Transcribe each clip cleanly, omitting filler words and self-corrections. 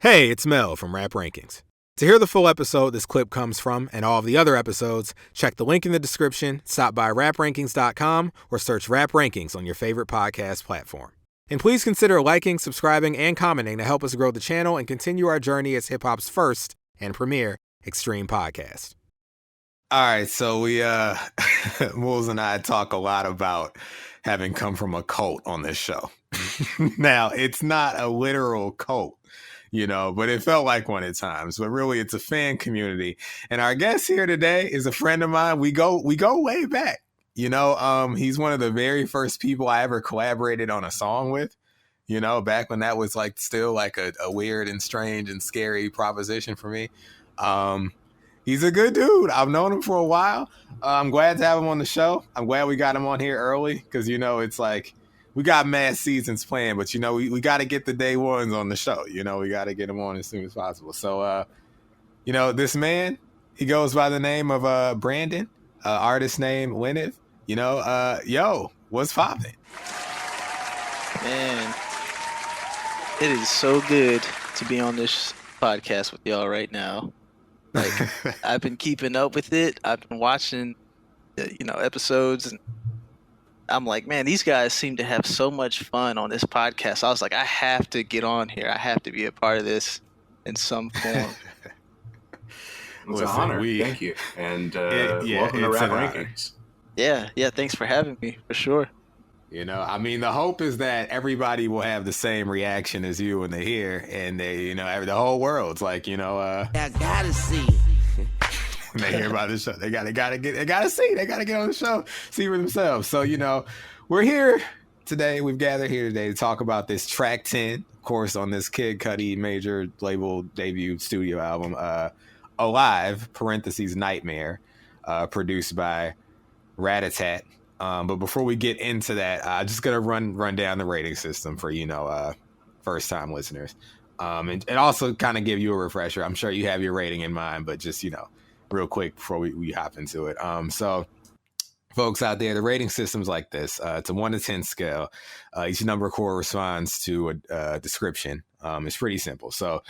Hey, it's Mel from Rap Rankings. To hear the full episode this clip comes from and all of the other episodes, check the link in the description, stop by raprankings.com, or search Rap Rankings on your favorite podcast platform. And please consider liking, subscribing, and commenting to help us grow the channel and continue our journey as hip-hop's first and premier extreme podcast. All right, so we, Moulz and I talk a lot about having come from a cult on this show. Now, it's not a literal cult, but it felt like one at times. But really, it's a fan community. And our guest here today is a friend of mine. We go way back. He's one of the very first people I ever collaborated on a song with. Back when that was still a weird and strange and scary proposition for me. He's a good dude. I've known him for a while. I'm glad to have him on the show. I'm glad we got him on here early because, it's we got mad seasons planned, but, we got to get the day ones on the show. We got to get him on as soon as possible. So, this man, he goes by the name of Brandon, artist name Lenev. What's poppin'? Man, it is so good to be on this podcast with y'all right now. I've been keeping up with it. I've been watching, episodes, and I'm like, man, these guys seem to have so much fun on this podcast. I was like, I have to get on here. I have to be a part of this in some form. It's an honor. Thank you. And welcome to Rap Rankings. Yeah. Thanks for having me, for sure. The hope is that everybody will have the same reaction as you when they hear, and they, the whole world's I gotta see. When they hear about the show, they gotta get on the show, see for themselves. So, we're here today. We've gathered here today to talk about this track 10, of course, on this Kid Cudi major label debut studio album, Alive, (Nightmare), produced by Ratatat. But before we get into that, I'm just gonna run down the rating system for first time listeners, and also kind of give you a refresher. I'm sure you have your rating in mind, but just real quick before we hop into it. So folks out there, the rating system's like this. It's a 1 to 10 scale. Each number corresponds to a description. It's pretty simple. So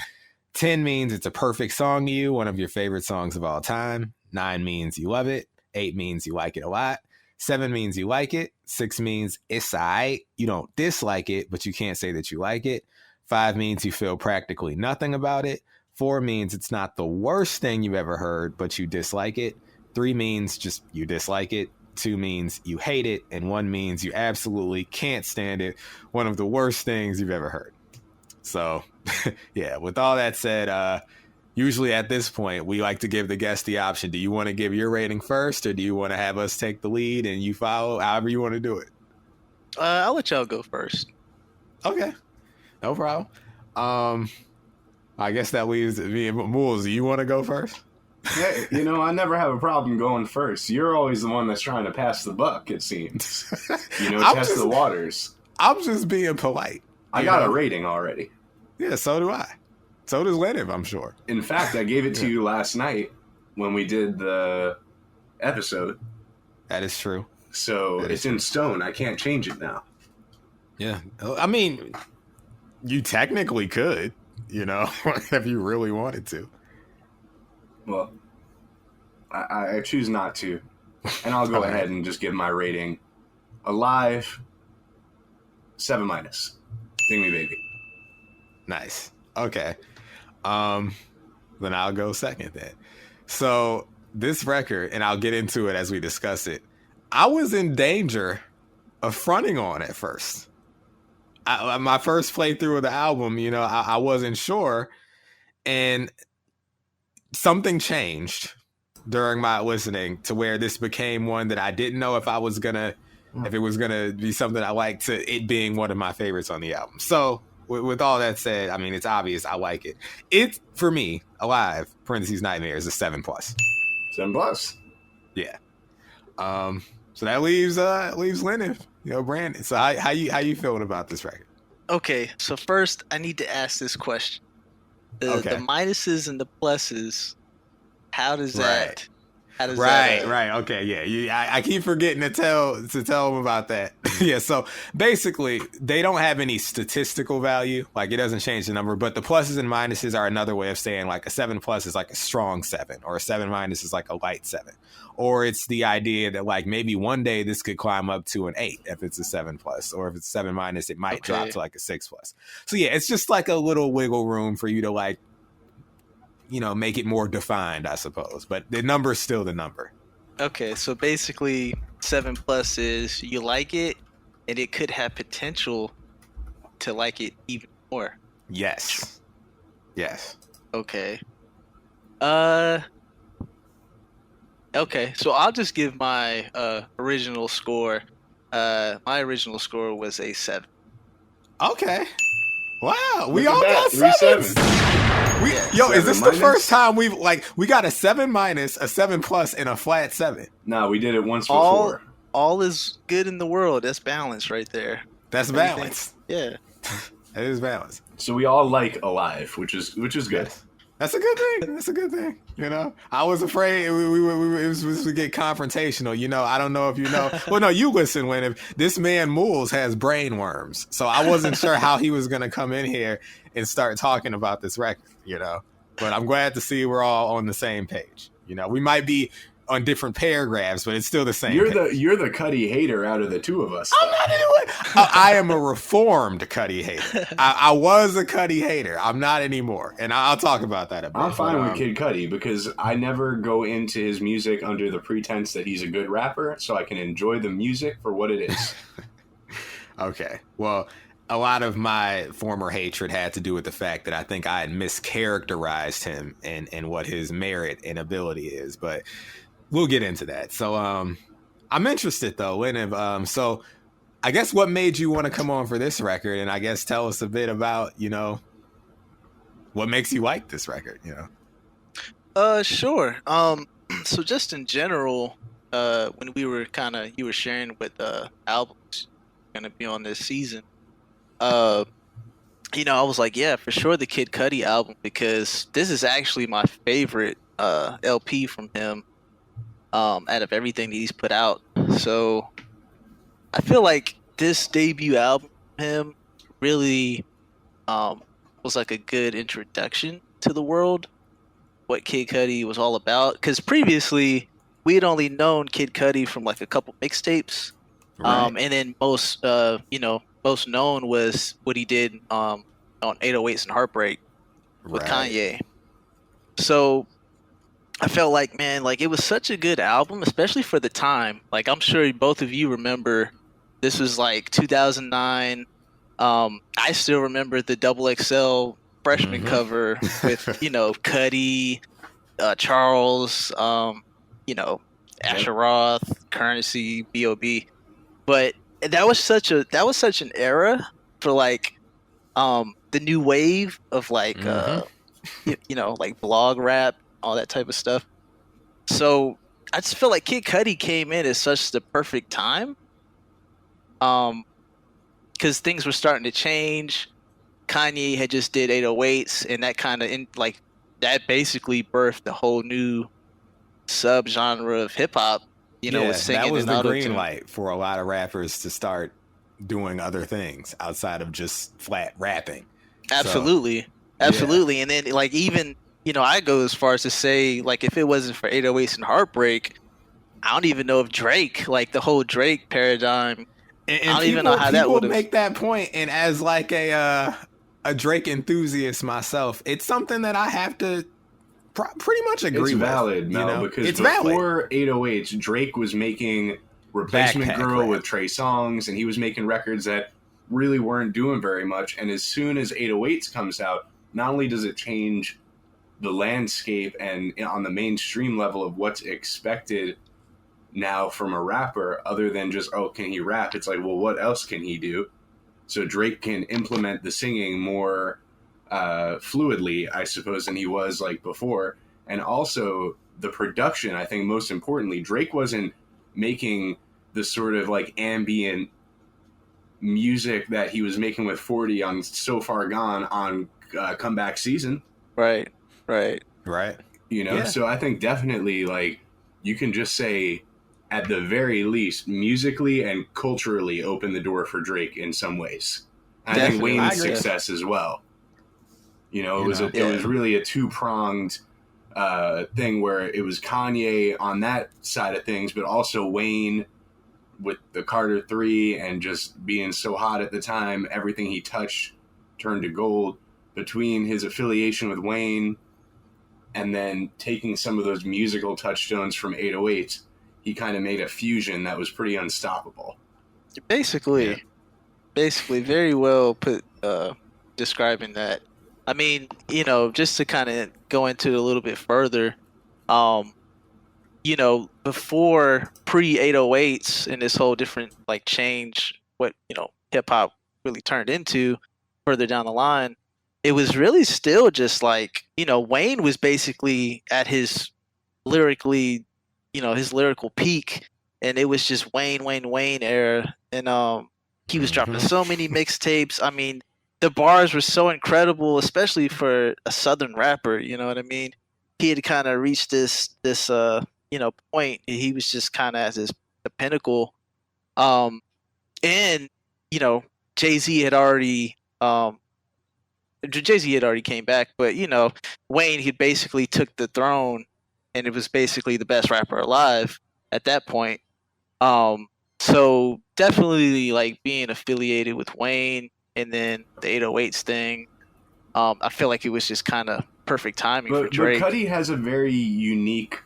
10 means it's a perfect song to you, one of your favorite songs of all time. 9 means you love it. 8 means you like it a lot. 7 means you like it. 6 means it's aight. You don't dislike it, but you can't say that you like it. 5 means you feel practically nothing about it. 4 means it's not the worst thing you've ever heard, but you dislike it. 3 means just you dislike it. 2 means you hate it. And 1 means you absolutely can't stand it. One of the worst things you've ever heard. So, yeah, with all that said, usually at this point, we like to give the guest the option. Do you want to give your rating first, or do you want to have us take the lead and you follow? However you want to do it. I'll let y'all go first. Okay. No problem. I guess that leaves me and Moulz. Do you want to go first? Hey, I never have a problem going first. You're always the one that's trying to pass the buck, it seems. Test the waters. I'm just being polite. I got a rating already. Yeah, so do I. So does Lenev, I'm sure. In fact, I gave it to you last night when we did the episode. That is true. So it's in stone. I can't change it now. Yeah. You technically could, if you really wanted to. Well, I choose not to. And I'll go ahead and just give my rating. Alive, 7-. Ding me, baby. Nice. Okay. Then I'll go second then. So this record, and I'll get into it as we discuss it, I was in danger of fronting on at first. My first playthrough of the album, I wasn't sure, and something changed during my listening to where this became one that I didn't know if it was gonna be something I liked, to it being one of my favorites on the album. So with all that said, it's obvious I like it. It, for me, Alive, (Nightmare) is a 7+. 7+. Yeah. So that leaves Lenev, Brandon. So how you feeling about this record? Okay, so first I need to ask this question. The minuses and the pluses, how does that How does Right, that? right. Okay, yeah. I keep forgetting to tell them about that. Yeah, so basically, they don't have any statistical value. Like, it doesn't change the number, but the pluses and minuses are another way of saying, like, a 7 plus is like a strong 7, or a 7 minus is like a light 7. Or it's the idea that, like, maybe one day this could climb up to an 8 if it's a 7 plus, or if it's 7 minus, it might drop to like a 6 plus. So yeah, it's just like a little wiggle room for you to, like, you know, make it more defined, I suppose. But the number is still the number. Okay, so basically 7 plus is you like it, and it could have potential to like it even more. Yes. Yes. Okay. Okay, so I'll just give my original score. My original score was a 7. Okay. Wow, we Look all at got that, 3 sevens. 7s. Yo, is 7 this minus? the first time we got a 7 minus, a 7 plus, and a flat 7? No, we did it once All before. all is good in the world. That's balance right there. That's Everything- balance. Yeah. It is balance. So we all like Alive, which is good. Yes. That's a good thing. That's a good thing. You know, I was afraid we get confrontational. You know, I don't know if you know. Well, no, you listen when if this man Moulz has brain worms, so I wasn't sure how he was gonna come in here and start talking about this record. You know, but I'm glad to see we're all on the same page. You know, we might be on different paragraphs, but it's still the same. You're page. the Cudi hater out of the two of us. I'm not anyone. I am a reformed Cudi hater. I was a Cudi hater. I'm not anymore, and I'll talk about that a bit. I'm fine with Kid Cudi because I never go into his music under the pretense that he's a good rapper, so I can enjoy the music for what it is. Okay. Well, a lot of my former hatred had to do with the fact that I think I had mischaracterized him and what his merit and ability is, but we'll get into that. So I'm interested though. So I guess what made you want to come on for this record, and I guess tell us a bit about, you know, what makes you like this record, you know? Sure. So just in general, when you were sharing what albums gonna be on this season, you know, I was like, yeah, for sure the Kid Cudi album, because this is actually my favorite LP from him out of everything that he's put out. So I feel like this debut album from him really was like a good introduction to the world, what Kid Cudi was all about. Because previously we had only known Kid Cudi from like a couple mixtapes, Right. and then most known was what he did on 808s and Heartbreak with Right. Kanye. So I felt like, man, like it was such a good album, especially for the time. Like I'm sure both of you remember this was like 2009. I still remember the Double XL freshman Mhm. cover with, you know, Cudi, Charles, you know, Asher Roth, Currency, B.O.B. But that was such an era for like the new wave of like you know, like blog rap, all that type of stuff. So I just feel like Kid Cudi came in at such the perfect time, because things were starting to change. Kanye had just did 808s, and that kind of that basically birthed the whole new subgenre of hip hop. You know, with singing that was and the auto-tune. green light for a lot of rappers to start doing other things outside of just flat rapping. Absolutely. And then like even, you know, I go as far as to say, like, if it wasn't for 808s and Heartbreak, I don't even know if Drake, like the whole Drake paradigm, And I don't even know how that would've- make that point. And as like a Drake enthusiast myself, it's something that I have to pretty much agree It's with. valid, Mel, you know? because it's valid. before 808s, Drake was making Replacement Backpack Girl rap. with Trey Songz, and he was making records that really weren't doing very much. And as soon as 808s comes out, not only does it change the landscape and on the mainstream level of what's expected now from a rapper, other than just, oh, can he rap? It's like, well, what else can he do? So Drake can implement the singing more fluidly, I suppose, than he was like before. And also the production, I think most importantly, Drake wasn't making the sort of like ambient music that he was making with 40 on So Far Gone on Comeback Season. right. Right. You know, Yeah. so I think definitely like you can just say, at the very least, musically and culturally opened the door for Drake in some ways. And I think Wayne's success as well. You know, it was really a two-pronged thing where it was Kanye on that side of things, but also Wayne with the Carter 3 and just being so hot at the time, everything he touched turned to gold. Between his affiliation with Wayne and then taking some of those musical touchstones from 808, he kind of made a fusion that was pretty unstoppable. Basically, very well put, describing that. I mean, you know, just to kind of go into it a little bit further, you know, before pre-808s and this whole different, like, change what, you know, hip-hop really turned into further down the line, it was really still just like, you know, Wayne was basically at his lyrically, you know, his lyrical peak, and it was just Wayne era, and he was dropping so many mixtapes. I mean, the bars were so incredible, especially for a Southern rapper. You know what I mean? He had kind of reached this you know, point. He was just kind of at the pinnacle. And you know, Jay-Z had already came back, but you know, Wayne, he basically took the throne, and it was basically the best rapper alive at that point. So definitely, like, being affiliated with Wayne and then the 808s thing, I feel like it was just kind of perfect timing for Drake. But Cudi has a very unique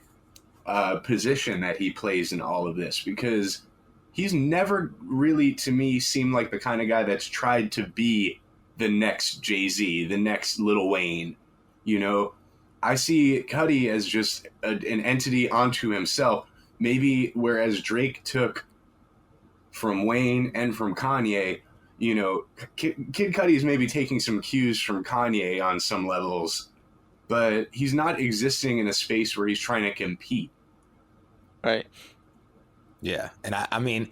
position that he plays in all of this, because he's never really, to me, seemed like the kind of guy that's tried to be the next Jay-Z, the next Lil Wayne. You know, I see Cudi as just an entity onto himself. Maybe whereas Drake took from Wayne and from Kanye, you know, Kid Cudi is maybe taking some cues from Kanye on some levels, but he's not existing in a space where he's trying to compete. Right. Yeah. And I mean,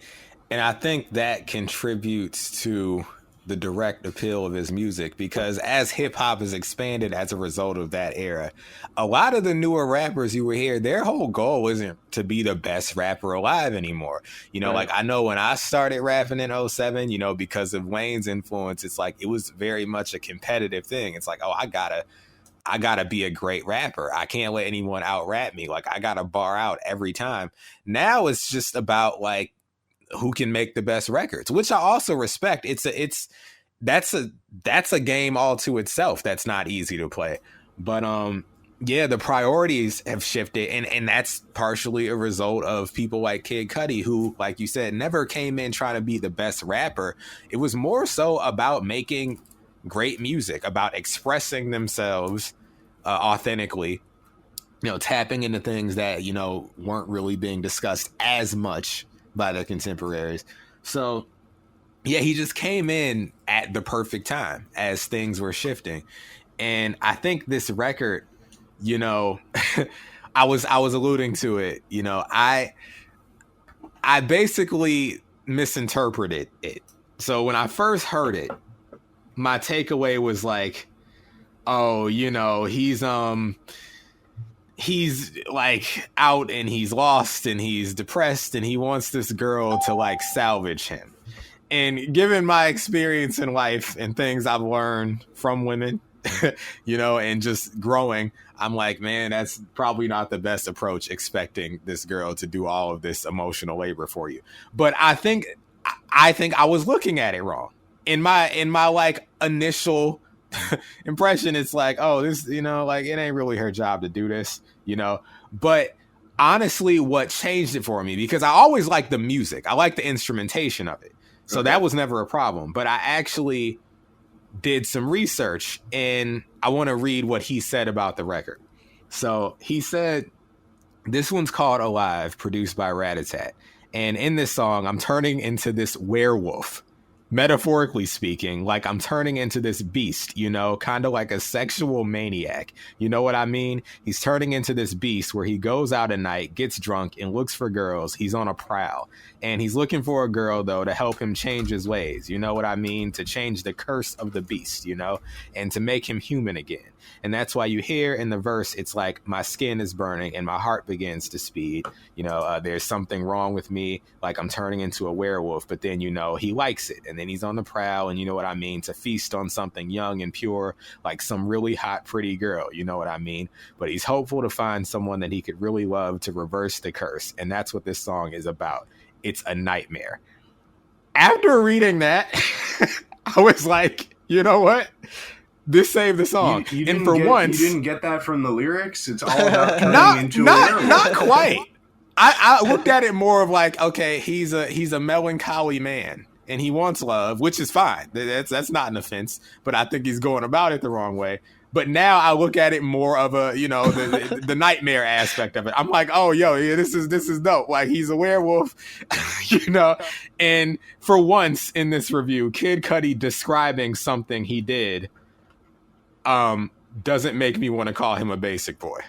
and I think that contributes to the direct appeal of his music, because as hip hop has expanded as a result of that era, a lot of the newer rappers you were here, their whole goal isn't to be the best rapper alive anymore. You know, like, I know when I started rapping in 07, you know, because of Wayne's influence, it's like, it was very much a competitive thing. It's like, oh, I gotta be a great rapper. I can't let anyone out rap me. Like, I gotta bar out every time. Now it's just about, like, who can make the best records, which I also respect. That's a game all to itself. That's not easy to play, but yeah, the priorities have shifted, and that's partially a result of people like Kid Cudi, who, like you said, never came in trying to be the best rapper. It was more so about making great music, about expressing themselves authentically, you know, tapping into things that, you know, weren't really being discussed as much by the contemporaries. So yeah, he just came in at the perfect time as things were shifting. And I think this record, you know, I was alluding to it, you know, I basically misinterpreted it. So when I first heard it, my takeaway was like, oh, you know, he's like out and he's lost and he's depressed and he wants this girl to, like, salvage him. And given my experience in life and things I've learned from women, you know, and just growing, I'm like, man, that's probably not the best approach, expecting this girl to do all of this emotional labor for you. But I think I was looking at it wrong. In my like initial impression, it's like, oh, this, you know, like, it ain't really her job to do this, you know. But honestly, what changed it for me, because I always liked the music, I like the instrumentation of it, so that was never a problem. But I actually did some research, and I want to read what he said about the record. So he said, this one's called Alive, produced by Rat-a-tat. And in this song, I'm turning into this werewolf. metaphorically speaking, like I'm turning into this beast, you know, kind of like a sexual maniac. You know what I mean? He's turning into this beast where he goes out at night, gets drunk, and looks for girls. He's on a prowl. And he's looking for a girl, though, to help him change his ways. You know what I mean? To change the curse of the beast, you know, and to make him human again. And that's why you hear in the verse, it's like, my skin is burning and my heart begins to speed. You know, there's something wrong with me, like I'm turning into a werewolf. But then, you know, he likes it. And then he's on the prowl, and you know what I mean? To feast on something young and pure, like some really hot, pretty girl. You know what I mean? But he's hopeful to find someone that he could really love to reverse the curse. And that's what this song is about. It's a nightmare. After reading that, I was like, you know what? This saved the song. And for once, you didn't get that from the lyrics. It's all about turning into a werewolf. Not quite. I looked at it more of like, okay, he's a melancholy man and he wants love, which is fine. That's not an offense, but I think he's going about it the wrong way. But now I look at it more of a, you know, the nightmare aspect of it. I'm like, oh, yo, yeah, this is dope. Like, he's a werewolf, you know. And for once in this review, Kid Cudi describing something he did doesn't make me want to call him a basic boy.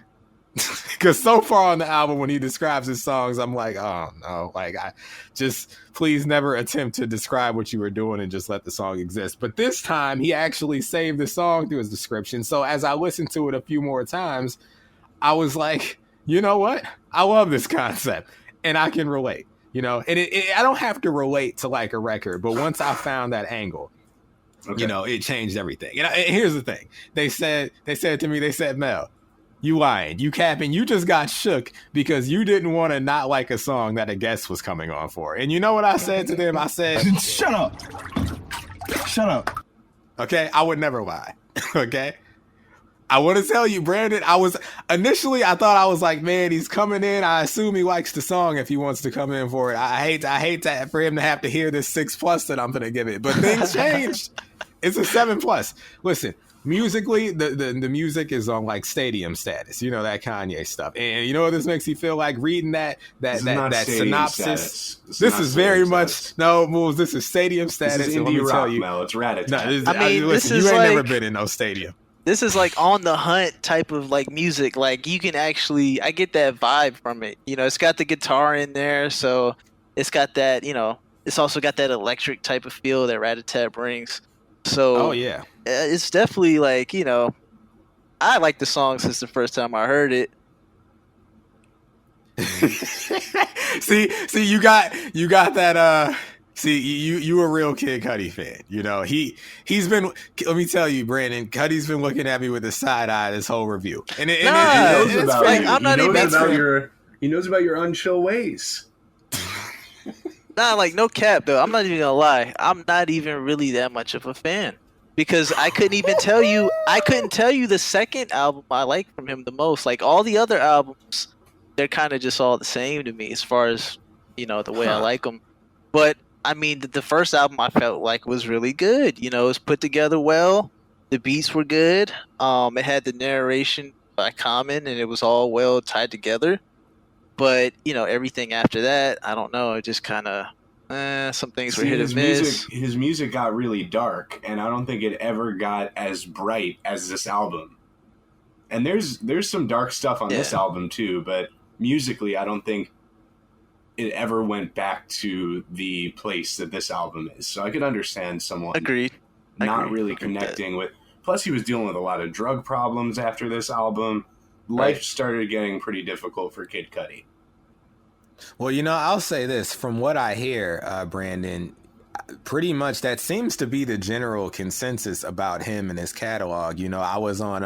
Because so far on the album, when he describes his songs, I'm like, oh no, like, I just please never attempt to describe what you were doing and just let the song exist. But this time he actually saved the song through his description. So as I listened to it a few more times, I was like, you know what? I love this concept and I can relate, you know, and I don't have to relate to like a record, but once I found that angle, okay, you know, it changed everything. And here's the thing. They said to me, Mel, you lying, you capping, you just got shook because you didn't want to not like a song that a guest was coming on for. And you know what I said to them? I said, shut up. Okay, I would never lie. Okay, I want to tell you, Brandon, I thought I was like, man, he's coming in, I assume he likes the song if he wants to come in for it. I hate that for him to have to hear this 6+ that I'm gonna give it, but things changed. It's a 7+. Listen, musically, the music is on like stadium status, you know, that Kanye stuff. And you know what this makes you feel like reading that synopsis? This is very much no Moulz. This is stadium status. This is indie rock, Mel. It's Rat-a-tat. No, listen, you ain't never been in no stadium. This is like on the hunt type of like music. Like you can actually, I get that vibe from it. You know, it's got the guitar in there, so it's got that. You know, it's also got that electric type of feel that Rat-a-tat brings. So, oh yeah, it's definitely like, you know, I like the song since the first time I heard it. see, you got that. See, you a real Kid Cudi fan. You know, he's been. Let me tell you, Brandon, Cudi's been looking at me with a side eye this whole review. And he knows about you. He knows about your unchill ways. Nah, like no cap though. I'm not even gonna lie. I'm not even really that much of a fan because I couldn't even tell you. I couldn't tell you the second album I like from him the most. Like all the other albums, they're kind of just all the same to me as far as, you know, the way I like them. But I mean, the first album I felt like was really good. You know, it was put together well. The beats were good. It had the narration by Common, and it was all well tied together. But, you know, everything after that, I don't know. It just kind of, some things were hit and miss. His music got really dark, and I don't think it ever got as bright as this album. And there's some dark stuff on this album, too. But musically, I don't think it ever went back to the place that this album is. So I could understand someone not really connecting with. Plus, he was dealing with a lot of drug problems after this album. Life started getting pretty difficult for Kid Cudi. Well, you know, I'll say this. From what I hear, Brandon, pretty much that seems to be the general consensus about him and his catalog. You know, I was on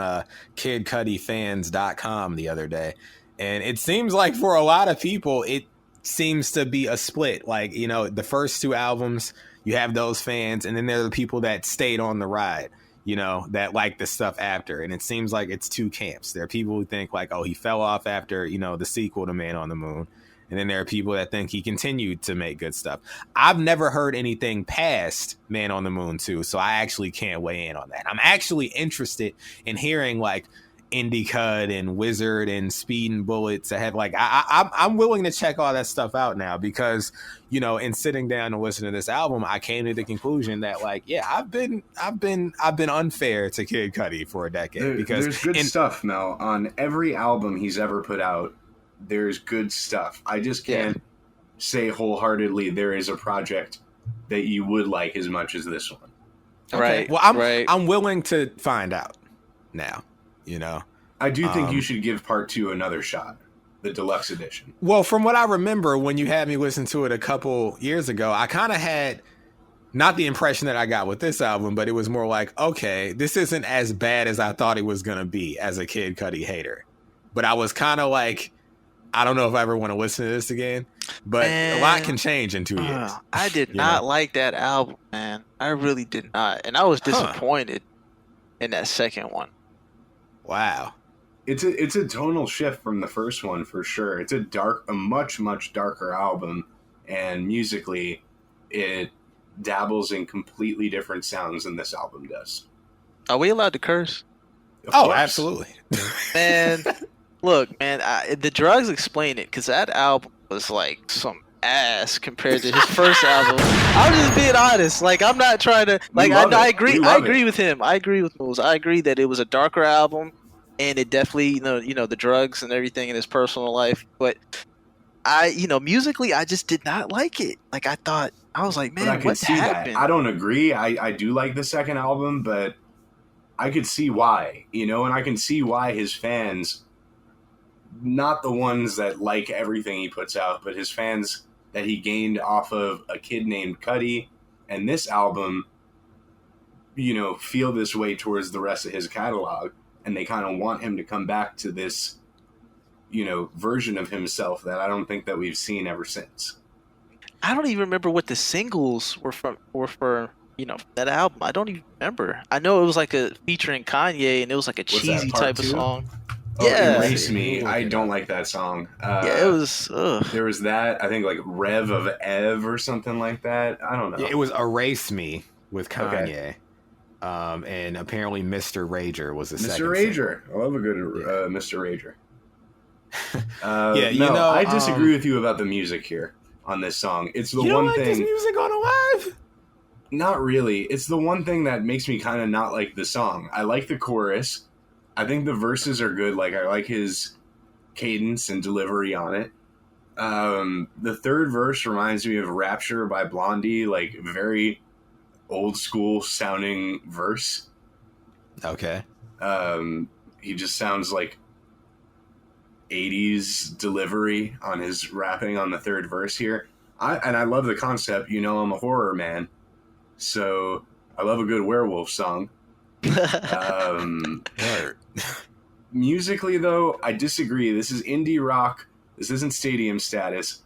KidCudiFans.com the other day, and it seems like for a lot of people, it seems to be a split. Like, you know, the first two albums, you have those fans, and then there are the people that stayed on the ride, you know, that like the stuff after. And it seems like it's two camps. There are people who think like, oh, he fell off after, you know, the sequel to Man on the Moon. And then there are people that think he continued to make good stuff. I've never heard anything past Man on the Moon 2, so I actually can't weigh in on that. I'm actually interested in hearing, like, Indie Cut and Wizard and Speed and Bullets. I have like I'm willing to check all that stuff out now because, you know, in sitting down and listening to this album, I came to the conclusion that like, yeah, I've been unfair to Kid Cudi for a decade because there's good stuff, Mel, on every album he's ever put out. There's good stuff. I just can't say wholeheartedly there is a project that you would like as much as this one. Okay. Right. Well, I'm willing to find out now, you know. I do think you should give part 2 another shot, the deluxe edition. Well, from what I remember when you had me listen to it a couple years ago, I kind of had not the impression that I got with this album, but it was more like, okay, this isn't as bad as I thought it was going to be as a Kid Cudi hater. But I was kind of like, I don't know if I ever want to listen to this again, but a lot can change in 2 years. I did not like that album, man. I really did not. And I was disappointed in that second one. Wow. It's a tonal shift from the first one for sure. It's a much, much darker album, and musically it dabbles in completely different sounds than this album does. Are we allowed to curse? Of course. Absolutely. Man, look, man, the drugs explain it, because that album was like some ass compared to his first album. I'm just being honest. Like, I'm not trying to, like, I agree with him. I agree with Moulz. I agree that it was a darker album, and it definitely, you know, the drugs and everything in his personal life. But musically, I just did not like it. Like, I was like, man, what happened? I don't agree. I do like the second album, but I could see why, you know, and I can see why his fans, not the ones that like everything he puts out, but his fans that he gained off of A Kid Named Cudi and this album, you know, feel this way towards the rest of his catalog, and they kind of want him to come back to this, you know, version of himself that I don't think that we've seen ever since. I don't even remember what the singles were for, you know, that album. I don't even remember. I know it was like a featuring Kanye, and it was like a cheesy type of song. Oh, yeah. Erase Me. I don't like that song. It was... There was that, I think, like Rev of Ev or something like that. I don't know. Yeah, it was Erase Me with Kanye. Okay. And apparently Mr. Rager was the second. Mr. Rager. I love a good Mr. Rager. You know, I disagree with you about the music here on this song. It's the one like thing... this music on Alive? Not really. It's the one thing that makes me kind of not like the song. I like the chorus. I think the verses are good. Like, I like his cadence and delivery on it. The third verse reminds me of Rapture by Blondie, like very old school sounding verse. Okay. He just sounds like 80s delivery on his rapping on the third verse here. I love the concept. You know, I'm a horror man, so I love a good werewolf song. Musically, though, I disagree. This is indie rock. This isn't stadium status.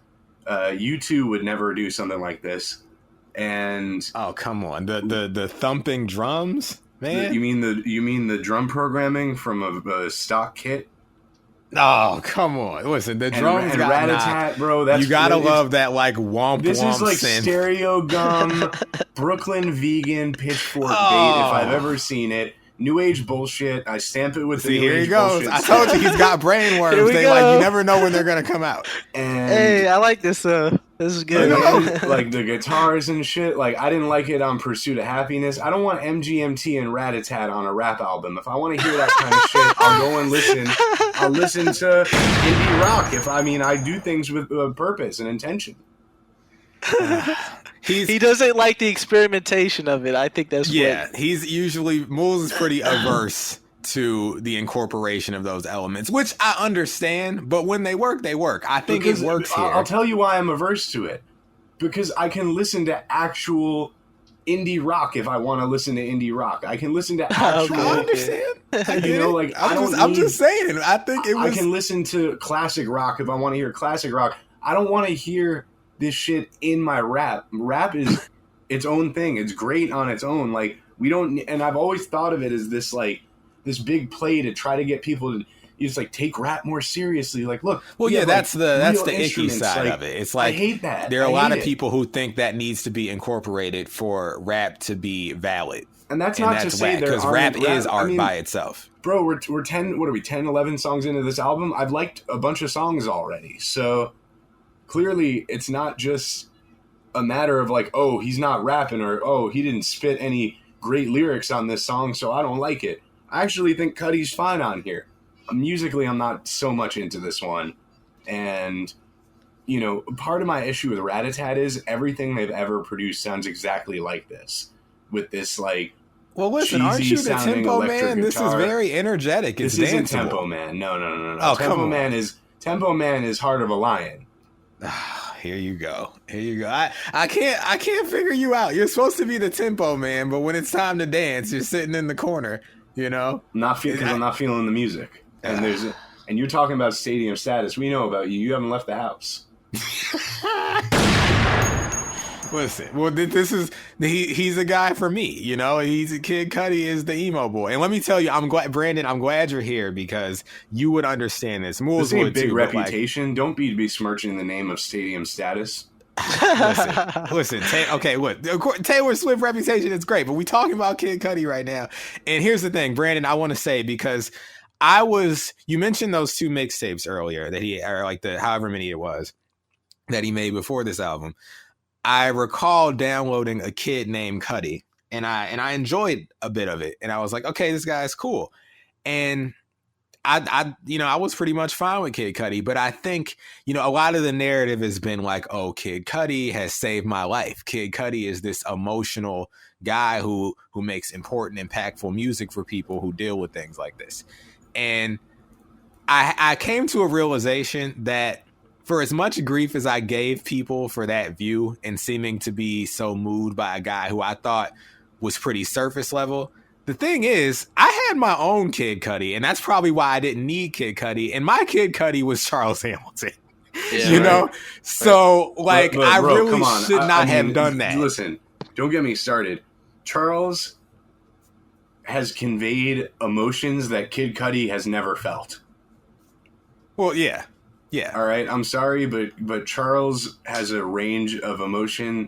U2 would never do something like this. And oh, come on, the thumping drums, man. You mean the drum programming from a stock kit? Oh, come on! Listen, the drums and got rat-a-tat, bro. That's you gotta love that, like womp. This womp is like synth. Stereo Gum, Brooklyn vegan pitchfork bait if I've ever seen it. New age bullshit. I stamp it with the new here age he goes. bullshit. I told you he's got brain worms. You never know when they're gonna come out. And hey, I like this. This is good. Like the guitars and shit. Like, I didn't like it on Pursuit of Happiness. I don't want MGMT and Rat-a-Tat on a rap album. If I want to hear that kind of shit, I'll go and listen. I'll listen to indie rock. I do things with purpose and intention. He doesn't like the experimentation of it. I think that's he's usually Moulz is pretty averse to the incorporation of those elements, which I understand, but when they work, they work. I think it works here. I'll tell you why I'm averse to it. Because I can listen to actual indie rock if I want to listen to indie rock. I can listen to actual... I understand. You know, like, I'm just saying. I think it was... I can listen to classic rock if I want to hear classic rock. I don't want to hear this shit in my rap. Rap is its own thing. It's great on its own. Like, we don't... And I've always thought of it as this, like, this big play to try to get people you just like take rap more seriously. Like, look. Well, yeah, have, that's like, the icky side like, of it. It's like I hate that. There are a lot of people who think that needs to be incorporated for rap to be valid. And that's not to say there aren't rap is art by itself. Bro, we're 10, what are we, 10, 11 songs into this album? I've liked a bunch of songs already. So clearly it's not just a matter of like, oh, he's not rapping, or oh, he didn't spit any great lyrics on this song, so I don't like it. I actually think Cudi's fine on here. Musically, I'm not so much into this one. And, you know, part of my issue with Rat-a-Tat is everything they've ever produced sounds exactly like this. With this, like, well, listen, aren't you the Tempo Man? This is very energetic. It's this danceable. Isn't Tempo Man. No. Oh, Tempo Man is Heart of a Lion. Here you go. I can't figure you out. You're supposed to be the Tempo Man, but when it's time to dance, you're sitting in the corner. You know, I'm not feeling the music. And and you're talking about stadium status. We know about you. You haven't left the house. Listen, well, he's a guy for me, you know. Kid Cudi is the emo boy, and let me tell you, I'm glad you're here because you would understand this. Moulz would big too, reputation. Like, don't be besmirching the name of stadium status. listen. Look, Taylor Swift reputation is great, but we talking about Kid Cudi right now. And here's the thing, Brandon, I want to say, because you mentioned those 2 mixtapes earlier that or like the however many it was that he made before this album. I recall downloading A Kid Named Cudi, and I enjoyed a bit of it, and I was like, okay, this guy's cool. And I was pretty much fine with Kid Cudi, but I think, you know, a lot of the narrative has been like, oh, Kid Cudi has saved my life. Kid Cudi is this emotional guy who makes important, impactful music for people who deal with things like this. And I came to a realization that for as much grief as I gave people for that view and seeming to be so moved by a guy who I thought was pretty surface level, the thing is, I had my own Kid Cudi, and that's probably why I didn't need Kid Cudi. And my Kid Cudi was Charles Hamilton. Yeah, you know? So, like, bro, I really should not have done that. Listen, don't get me started. Charles has conveyed emotions that Kid Cudi has never felt. Well, yeah. Yeah. All right. I'm sorry, but Charles has a range of emotion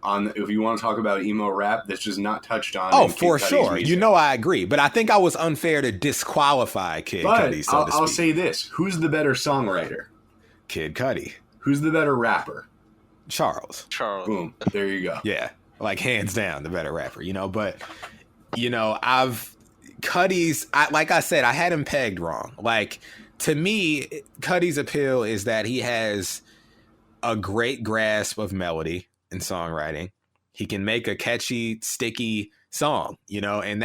if you want to talk about emo rap that's just not touched on. Oh, for sure. Music. You know, I agree, but I think I was unfair to disqualify Kid Cudi. So I'll say this: who's the better songwriter? Kid Cudi. Who's the better rapper? Charles. Boom. There you go. Yeah, like hands down, the better rapper. You know, but you know, like I said, I had him pegged wrong. Like, to me, Cudi's appeal is that he has a great grasp of melody and songwriting. He can make a catchy, sticky song, you know, and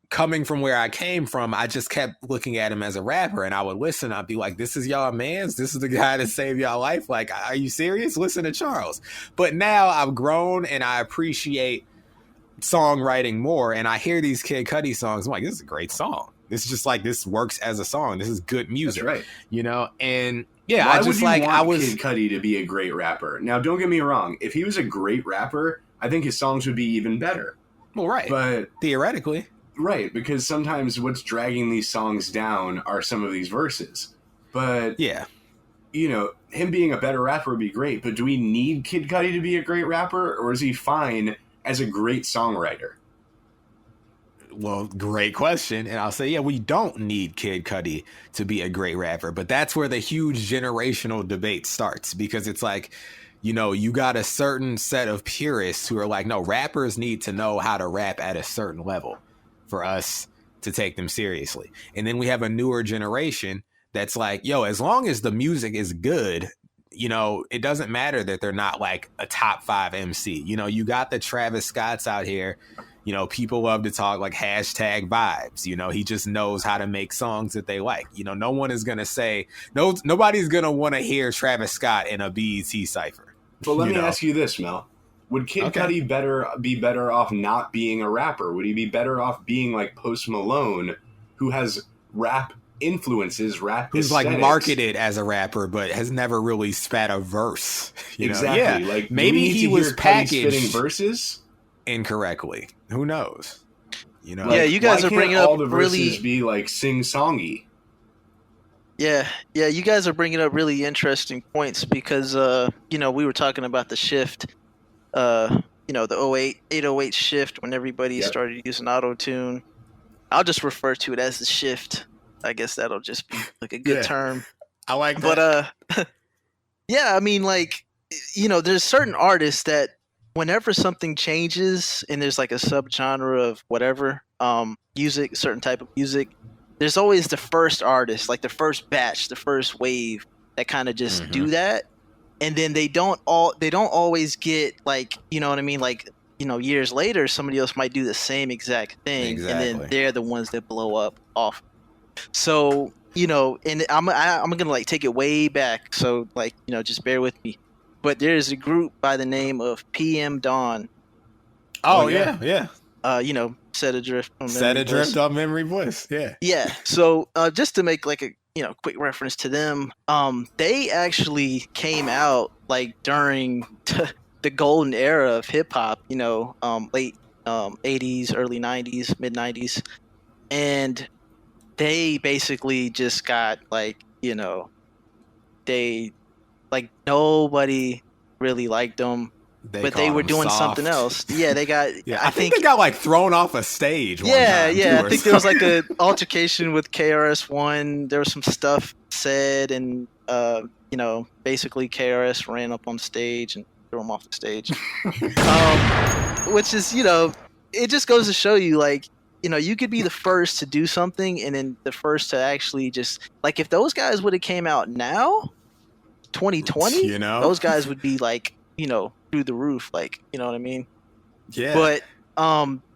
coming from where I came from, I just kept looking at him as a rapper, and I would listen. I'd be like, this is y'all mans. This is the guy that saved y'all life. Like, are you serious? Listen to Charles. But now I've grown and I appreciate songwriting more, and I hear these Kid Cudi songs. I'm like, this is a great song. It's just like, this works as a song. This is good music. That's right. You know, and yeah, Why would you want Kid Cudi to be a great rapper? Now, don't get me wrong. If he was a great rapper, I think his songs would be even better. Well, right. But theoretically. Right, because sometimes what's dragging these songs down are some of these verses. But, yeah, you know, him being a better rapper would be great. But do we need Kid Cudi to be a great rapper? Or is he fine as a great songwriter? Well, great question. And I'll say, yeah, we don't need Kid Cudi to be a great rapper. But that's where the huge generational debate starts, because it's like, you know, you got a certain set of purists who are like, no, rappers need to know how to rap at a certain level for us to take them seriously. And then we have a newer generation that's like, yo, as long as the music is good, you know, it doesn't matter that they're not like a top 5 MC. You know, you got the Travis Scotts out here. You know, people love to talk like hashtag vibes. You know, he just knows how to make songs that they like. You know, no one is going to say, nobody's going to want to hear Travis Scott in a BET cypher. But let me ask you this, Mel. Would Kid Cudi be better off not being a rapper? Would he be better off being like Post Malone, who has rap influences, rap who's aesthetics? Like marketed as a rapper, but has never really spat a verse? Exactly. Yeah. Like, maybe he was packaged spitting verses incorrectly. Who knows? You know, Like, Yeah, you guys why are bringing can't all up the verses really- be like sing-songy? Yeah, you guys are bringing up really interesting points because you know, we were talking about the shift, you know, the 808 shift when everybody Yep. started using auto-tune. I'll just refer to it as the shift. I guess that'll just be like a good Yeah. term. I like that. But yeah, I mean, like, you know, there's certain artists that whenever something changes and there's like a subgenre of whatever, music, a certain type of music, there's always the first artist, like the first batch, the first wave that kind of just do that. And then they don't always get, like, you know what I mean? Like, you know, years later, somebody else might do the same exact thing. And Exactly. then they're the ones that blow up off. So, you know, and I'm gonna like take it way back. So, like, you know, just bear with me. But there's a group by the name of PM Dawn. Oh yeah. You know, Set Adrift on Set Memory Adrift Bliss. on Memory Bliss. Yeah. Yeah. So, just to make like a, you know, quick reference to them, they actually came out like during the golden era of hip hop. You know, late 80s, early 90s, mid 90s, and they basically just got like, you know, they like nobody really liked them, but they were doing something else. Yeah, they got. Yeah, I think they got like thrown off a stage. One Yeah, time, yeah. too, I think there was like a altercation with KRS-One. There was some stuff said, and you know, basically KRS ran up on stage and threw him off the stage. Which is, you know, it just goes to show you, like, you know, you could be the first to do something, and then the first to actually just, like, if those guys would have came out now, 2020, you know, those guys would be like, you know, through the roof, like, you know what I mean? Yeah. But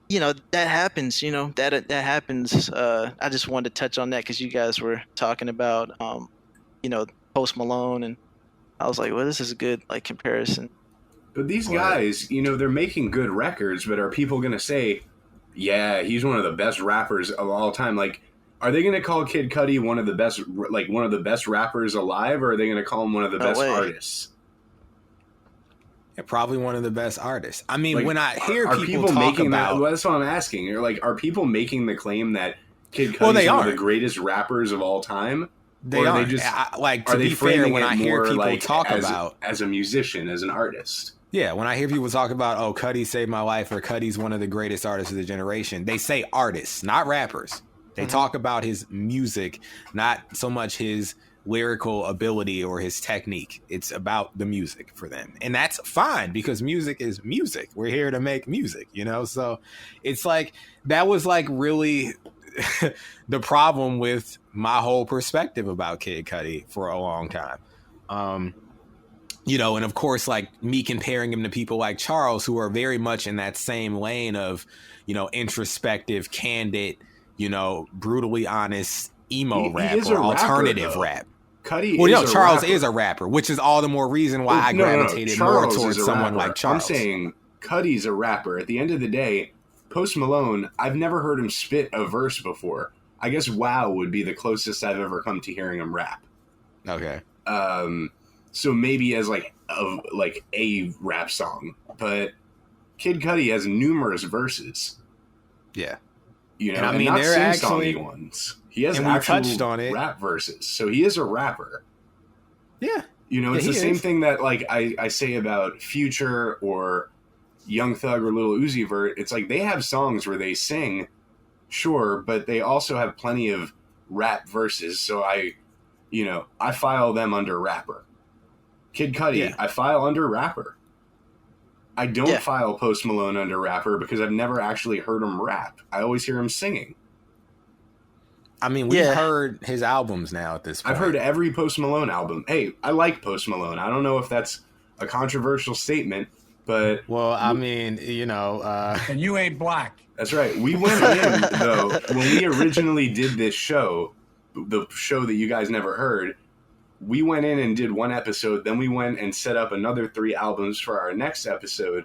you know, that happens. You know, that happens. I just wanted to touch on that because you guys were talking about you know, Post Malone, and I was like, well, this is a good like comparison. But these guys, you know, they're making good records, but are people going to say, yeah, he's one of the best rappers of all time? Like, are they going to call Kid Cudi one of the best rappers alive, or are they going to call him one of the best artists? Yeah, probably one of the best artists. I mean, Like, when I hear are people talk making about, that, well, that's what I'm asking. You're like, are people making the claim that Kid Cudi is one of the greatest rappers of all time? They are. They just like, to be fair, when I hear people like talk about as a musician, as an artist. Yeah, when I hear people talk about, oh, Cudi saved my life, or Cudi's one of the greatest artists of the generation, they say artists, not rappers. They talk about his music, not so much his lyrical ability or his technique. It's about the music for them. And that's fine, because music is music. We're here to make music, you know? So it's like, that was like really the problem with my whole perspective about Kid Cudi for a long time. You know, and of course, like me comparing him to people like Charles, who are very much in that same lane of, you know, introspective, candid, you know, brutally honest emo rap or alternative rap. Cudi Charles is a rapper, which is all the more reason why I gravitated more towards someone like Charles. I'm saying Cudi's a rapper. At the end of the day, Post Malone, I've never heard him spit a verse before. I guess Wow would be the closest I've ever come to hearing him rap. Okay. So maybe as like a rap song, but Kid Cudi has numerous verses. Yeah. You know, and I mean, not they're actually ones. He has actual rap verses, so he is a rapper. Yeah. You know, it's the same thing that like I say about Future or Young Thug or Lil Uzi Vert. It's like they have songs where they sing, sure, but they also have plenty of rap verses. So I file them under rapper. Kid Cudi, I file under rapper. I don't file Post Malone under rapper because I've never actually heard him rap. I always hear him singing. I mean, we've heard his albums now at this point. I've heard every Post Malone album. Hey, I like Post Malone. I don't know if that's a controversial statement, but... Well, I mean, you know... And you ain't black. That's right. We went in, though, when we originally did this show, the show that you guys never heard, we went in and did one episode, then we went and set up another 3 albums for our next episode,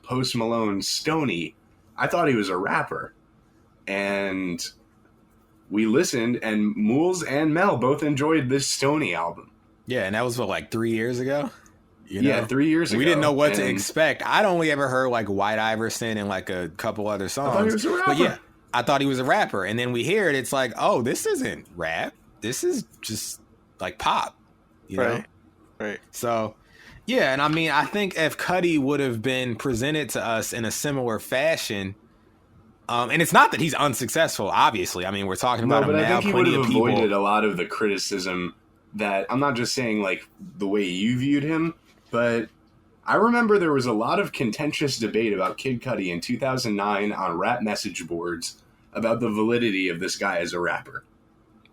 Post Malone Stoney. I thought he was a rapper. And we listened, and Moulz and Mel both enjoyed this Stoney album. Yeah, and that was, like 3 years ago? You know? Yeah, 3 years ago. We didn't know what to expect. I'd only ever heard, like, White Iverson and, like, a couple other songs. I thought he was a rapper. But yeah, I thought he was a rapper. And then we hear it. It's like, oh, this isn't rap. This is just like pop, you know? Right. So, yeah. And I mean, I think if Cudi would have been presented to us in a similar fashion, and it's not that he's unsuccessful, obviously. I mean, we're talking about him now. I think he would have people... avoided a lot of the criticism that, I'm not just saying like the way you viewed him, but I remember there was a lot of contentious debate about Kid Cudi in 2009 on rap message boards about the validity of this guy as a rapper.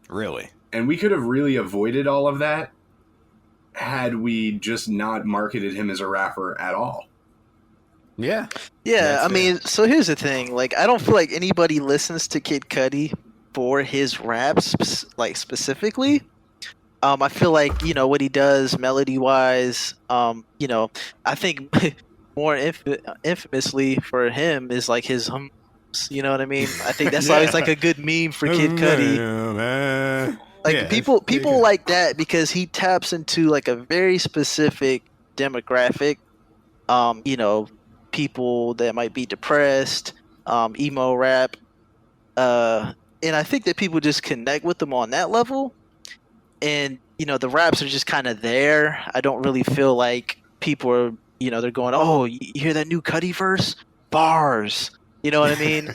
Really? And we could have really avoided all of that had we just not marketed him as a rapper at all. Yeah. Yeah, I mean, so here's the thing. Like, I don't feel like anybody listens to Kid Cudi for his raps, like, specifically. I feel like, you know, what he does melody-wise, you know, I think more infamously for him is, like, his hums, you know what I mean? I think that's always, like, a good meme for Kid Cudi. Man. Like, yeah, people like that because he taps into, like, a very specific demographic, you know, people that might be depressed, emo rap, and I think that people just connect with them on that level. And you know, the raps are just kind of there. I don't really feel like people are, you know, they're going, "Oh, you hear that new Cudi verse? Bars." You know what I mean?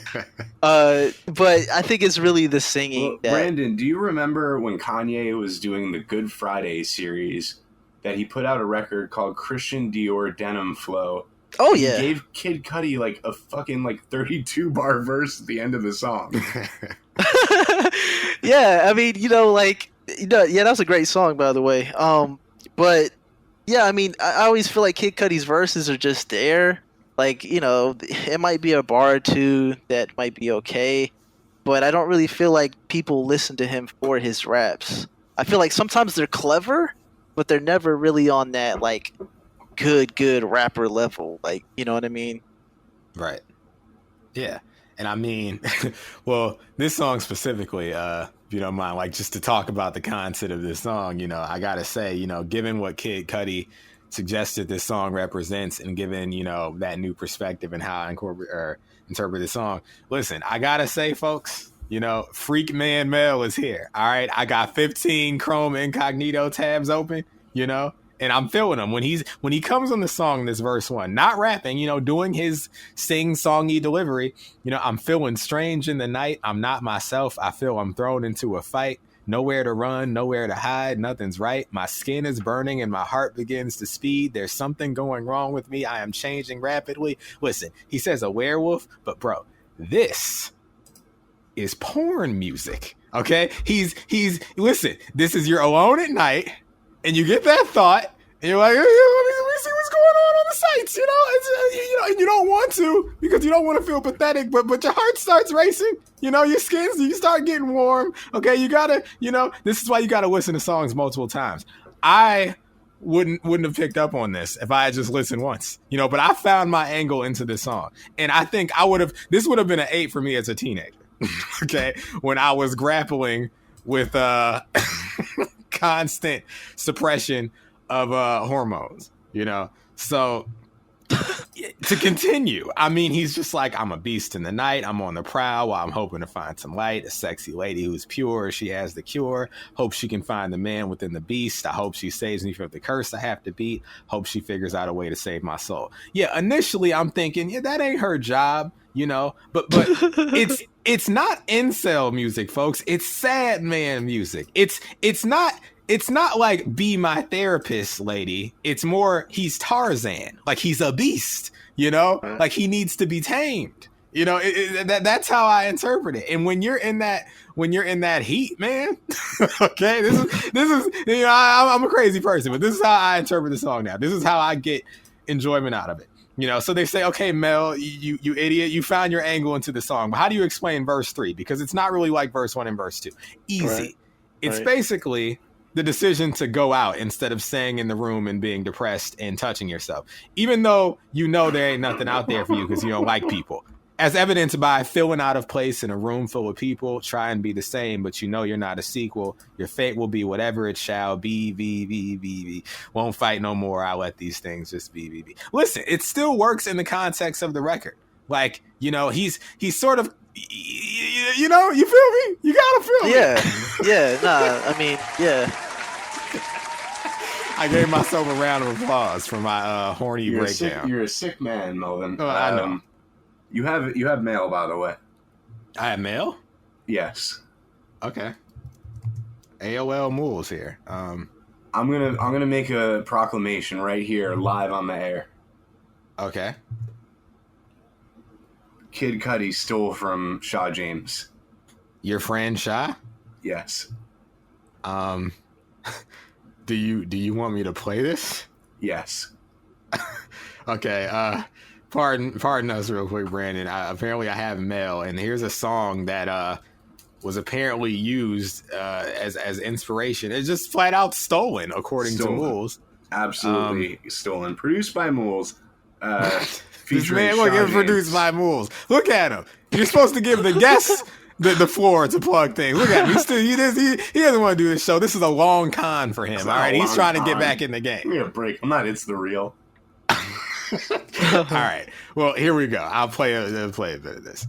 But I think it's really the singing. Well, Brandon, do you remember when Kanye was doing the Good Friday series that he put out a record called Christian Dior Denim Flow? Oh yeah, he gave Kid Cudi like a fucking like 32 bar verse at the end of the song. Yeah, I mean, you know, like, you know, yeah, that's a great song, by the way. But yeah, I mean, I always feel like Kid Cudi's verses are just there. Like, you know, it might be a bar or two that might be okay, but I don't really feel like people listen to him for his raps. I feel like sometimes they're clever, but they're never really on that like good rapper level. Like, you know what I mean? Right. Yeah. And I mean, well, this song specifically, if you don't mind, like just to talk about the concept of this song, you know, I got to say, you know, given what Kid Cudi suggested this song represents and given, you know, that new perspective and how I interpret the song, listen, I got to say, folks, you know, Freak Man Mel is here. All right. I got 15 Chrome incognito tabs open, you know. And I'm feeling him when he comes on the song, this verse 1, not rapping, you know, doing his sing-songy delivery. You know, I'm feeling strange in the night. I'm not myself. I feel I'm thrown into a fight. Nowhere to run, nowhere to hide. Nothing's right. My skin is burning and my heart begins to speed. There's something going wrong with me. I am changing rapidly. Listen, he says a werewolf, but bro, this is porn music. Okay, he's listen. This is you're alone at night. And you get that thought, and you're like, let me see what's going on the sites, you know? It's, you know, and you don't want to because you don't want to feel pathetic, but your heart starts racing, you know, your skins, you start getting warm. Okay, you gotta, you know, this is why you gotta listen to songs multiple times. I wouldn't have picked up on this if I had just listened once, you know, but I found my angle into this song, and I think this would have been an 8 for me as a teenager. Okay, when I was grappling with constant suppression of hormones, you know. So to continue, I mean, he's just like, I'm a beast in the night. I'm on the prowl while I'm hoping to find some light. A sexy lady who's pure. She has the cure. Hope she can find the man within the beast. I hope she saves me from the curse I have to beat. Hope she figures out a way to save my soul. Yeah, initially I'm thinking, yeah, that ain't her job, you know, but it's not incel music, folks. It's sad man music. It's not like be my therapist, lady. It's more he's Tarzan, like he's a beast, you know, like he needs to be tamed. You know, that's how I interpret it. And when you're in that heat, man, okay, this is you know, I'm a crazy person, but this is how I interpret the song now. This is how I get enjoyment out of it. You know, so they say, okay, Mel, you idiot, you found your angle into the song, but how do you explain verse 3? Because it's not really like verse 1 and verse 2. Easy. Right. It's basically the decision to go out instead of staying in the room and being depressed and touching yourself, even though you know there ain't nothing out there for you because you don't like people. As evidenced by feeling out of place in a room full of people, try and be the same, but you know you're not a sequel. Your fate will be whatever it shall be. Won't fight no more. I'll let these things just be. Listen, it still works in the context of the record. Like, you know, he's sort of You know, you feel me? You gotta feel me. Yeah, nah, I mean, yeah. I gave myself a round of applause for my horny breakdown. You're a sick man, Melvin. Oh, I know. You have mail, by the way. I have mail? Yes. Okay. AOL Moulz here. I'm gonna make a proclamation right here, live on the air. Okay. Kid Cudi stole from Shaw James. Your friend Shy? Yes. Do you want me to play this? Yes. Okay. Pardon us real quick, Brandon. Apparently I have mail, and here's a song that was apparently used as inspiration. It's just flat out stolen, according to Moulz. Absolutely stolen. Produced by Moulz. This man will get produced by Moulz. Look at him. You're supposed to give the guests the floor to plug things. Look at him. He doesn't want to do this show. This is a long con for him. All right, he's trying to get back in the game. Give me a break. I'm not. It's the real. All right. Well, here we go. I'll play a bit of this.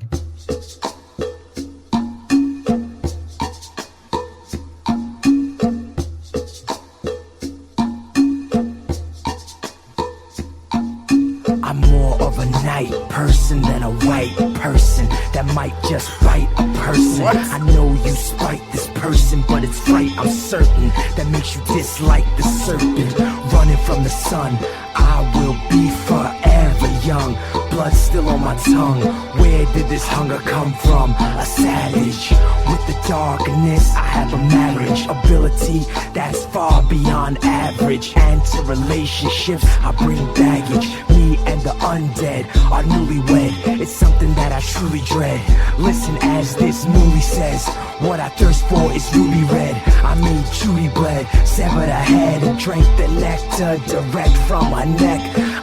I'm more of a night person than a white person that might just bite a person. What? I know you spite this person, but it's fright, I'm certain, that makes you dislike the serpent. Running from the sun, I will be forever young. Blood still on my tongue. Where did this hunger come from? A savage. With the darkness, I have a marriage ability that's far beyond average. And to relationships, I bring baggage. Me and the undead are newlywed. It's something that I truly dread. Listen as this movie says, what I thirst for is ruby red. I made Judy bled, severed her head and drank the nectar direct from her neck.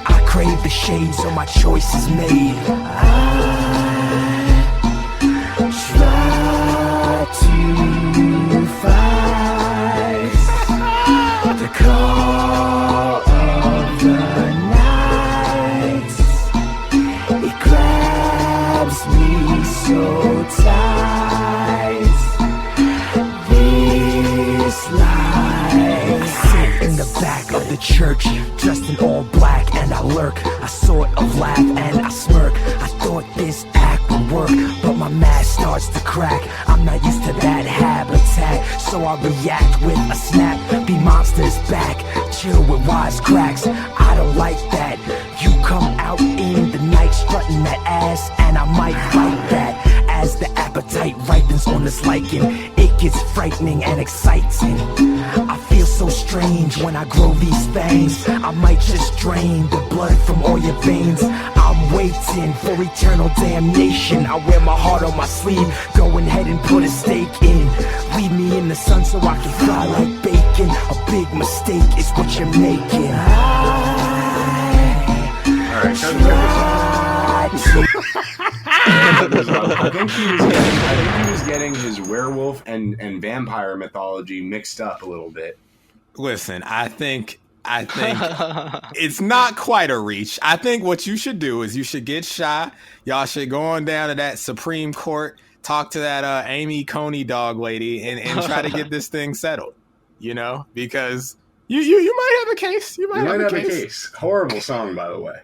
I crave the shade, so my choice is made. I try to fight the call of the night. It grabs me so tight. This life. Sit in the back of the church, dressed in all black, and I lurk. I sort of laugh and I smirk. I thought this act would work, but my mask starts to crack. I'm not used to that habitat, so I react with a snap. Be monsters back, chill with wisecracks. I don't like that. You come out in the night strutting that ass, and I might like that. As the appetite ripens on this liking, it gets frightening and exciting. I feel so strange when I grow these fangs. I might just drain the blood from all your veins. I'm waiting for eternal damnation. I wear my heart on my sleeve. Go ahead and put a stake in. Leave me in the sun so I can fly like bacon. A big mistake is what you're making. Alright, I think he was getting his werewolf and vampire mythology mixed up a little bit. Listen, I think it's not quite a reach. I think what you should do is you should get Shy. Y'all should go on down to that Supreme Court, talk to that Amy Coney dog lady, and try to get this thing settled. You know, because you might have a case. You might have a case. Horrible song, by the way.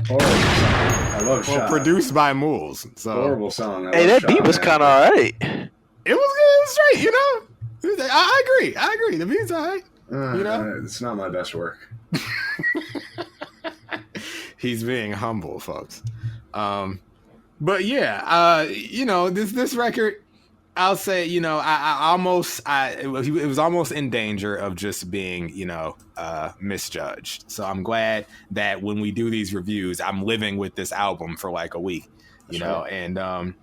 Horrible song. I love Shy. Well, produced by Moulz. So. Horrible song. Hey, that beat was kind of alright. It was straight, you know. I agree. The beat's alright. You know, it's not my best work. He's being humble, folks. But yeah, you know, this record, I'll say, you know, it was almost in danger of just being, you know, misjudged. So I'm glad that when we do these reviews, I'm living with this album for like a week, you know, right. And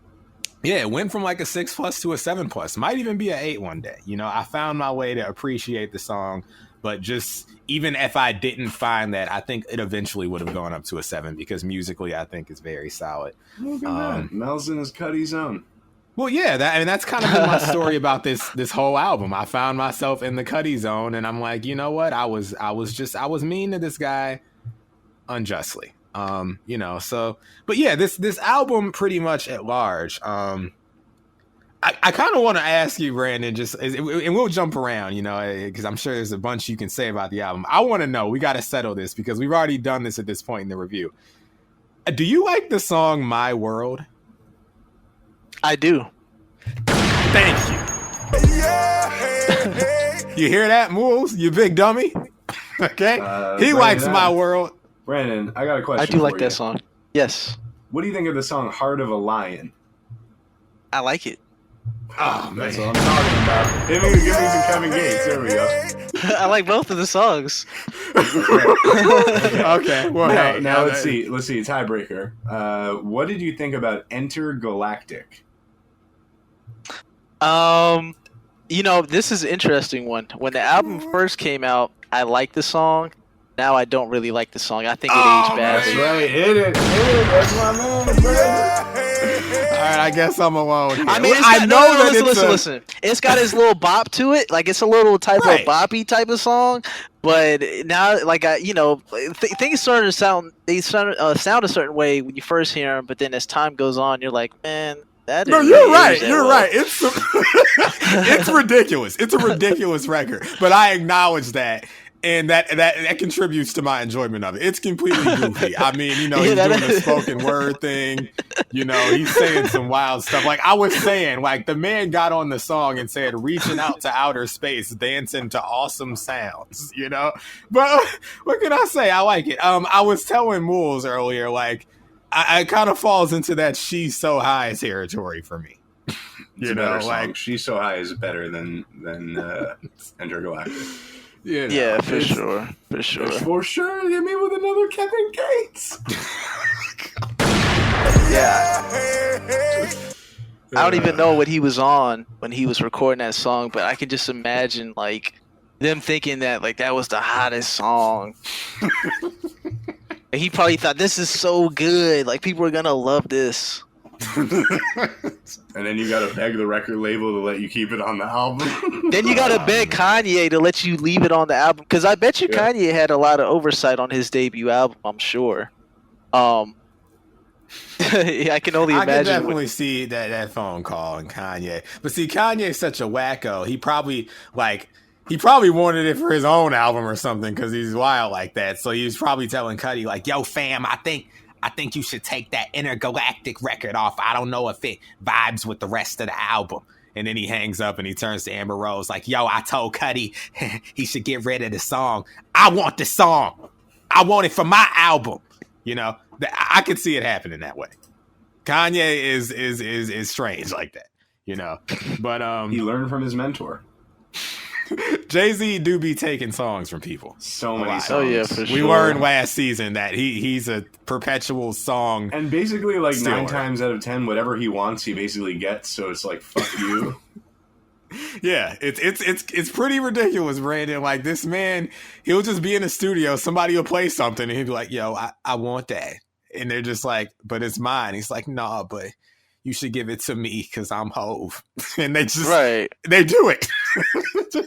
yeah, it went from like a 6+ to a 7+, might even be an 8 one day. You know, I found my way to appreciate the song, but just even if I didn't find that, I think it eventually would have gone up to a 7 because musically, I think it's very solid. Look at that. Mel's in his Cudi zone. Well, yeah, that's kind of been my story about this whole album. I found myself in the Cudi zone, and I'm like, you know what? I was mean to this guy unjustly. You know, so, but yeah, this album pretty much at large. I kind of want to ask you, Brandon, and we'll jump around, you know, because I'm sure there's a bunch you can say about the album. I want to know, we got to settle this because we've already done this at this point in the review. Do you like the song My World? I do. Thank you. You hear that, Moulz? You big dummy? Okay? He likes My World. Brandon, I got a question. I do like that song. Yes. What do you think of the song Heart of a Lion? I like it. Oh, man. That's what I'm talking about. Give me some Kevin Gates. There we go. I like both of the songs. Okay. Well, now let's see. Tiebreaker. What did you think about Enter Galactic? You know, this is an interesting one. When the album first came out, I liked the song. Now I don't really like the song. I think it aged badly. That's right. Hit it. That's my man, Brandon. All right, I guess I'm alone here. I mean, listen. It's got his little bop to it. Like, it's a little type of boppy type of song. But now, like, things started to sound a certain way when you first hear them. But then as time goes on, you're like, man, that is. No, you're right. You're right. It's ridiculous. It's a ridiculous record. But I acknowledge that. And that contributes to my enjoyment of it. It's completely goofy. I mean, you know, he's doing the spoken word thing. You know, he's saying some wild stuff. Like I was saying, like the man got on the song and said, reaching out to outer space, dancing to awesome sounds, you know? But what can I say? I like it. I was telling Moulz earlier, like, I kind of falls into that She's So High territory for me. You know, like She's So High is better than Enter Galactic. You know, yeah, for sure. For sure. Hit me with another Kevin Gates. Yeah. I don't even know what he was on when he was recording that song, but I can just imagine like them thinking that like that was the hottest song. And he probably thought this is so good, like people are gonna love this. And then you gotta beg the record label to let you keep it on the album. Then you gotta beg Kanye to let you leave it on the album, because I bet you Kanye had a lot of oversight on his debut album. I'm sure. I can only imagine. I can definitely see that phone call and Kanye, but see, Kanye's such a wacko. He probably wanted it for his own album or something because he's wild like that. So he was probably telling Cudi like, "Yo, fam, I think you should take that Intergalactic record off. I don't know if it vibes with the rest of the album." And then he hangs up and he turns to Amber Rose like, "Yo, I told Cudi he should get rid of the song. I want the song. I want it for my album." You know, I could see it happening that way. Kanye is strange like that, you know. But he learned from his mentor. Jay-Z do be taking songs from people. So many songs. Oh yeah, for sure. We learned last season that he's a perpetual song. And basically like stealer. 9 times out of 10, whatever he wants, he basically gets. So it's like, fuck you. Yeah, it's pretty ridiculous, Brandon. Like this man, he'll just be in the studio, somebody will play something, and he'll be like, "Yo, I want that," and they're just like, "But it's mine." He's like, "Nah, but you should give it to me because I'm Hove," and they just they do it.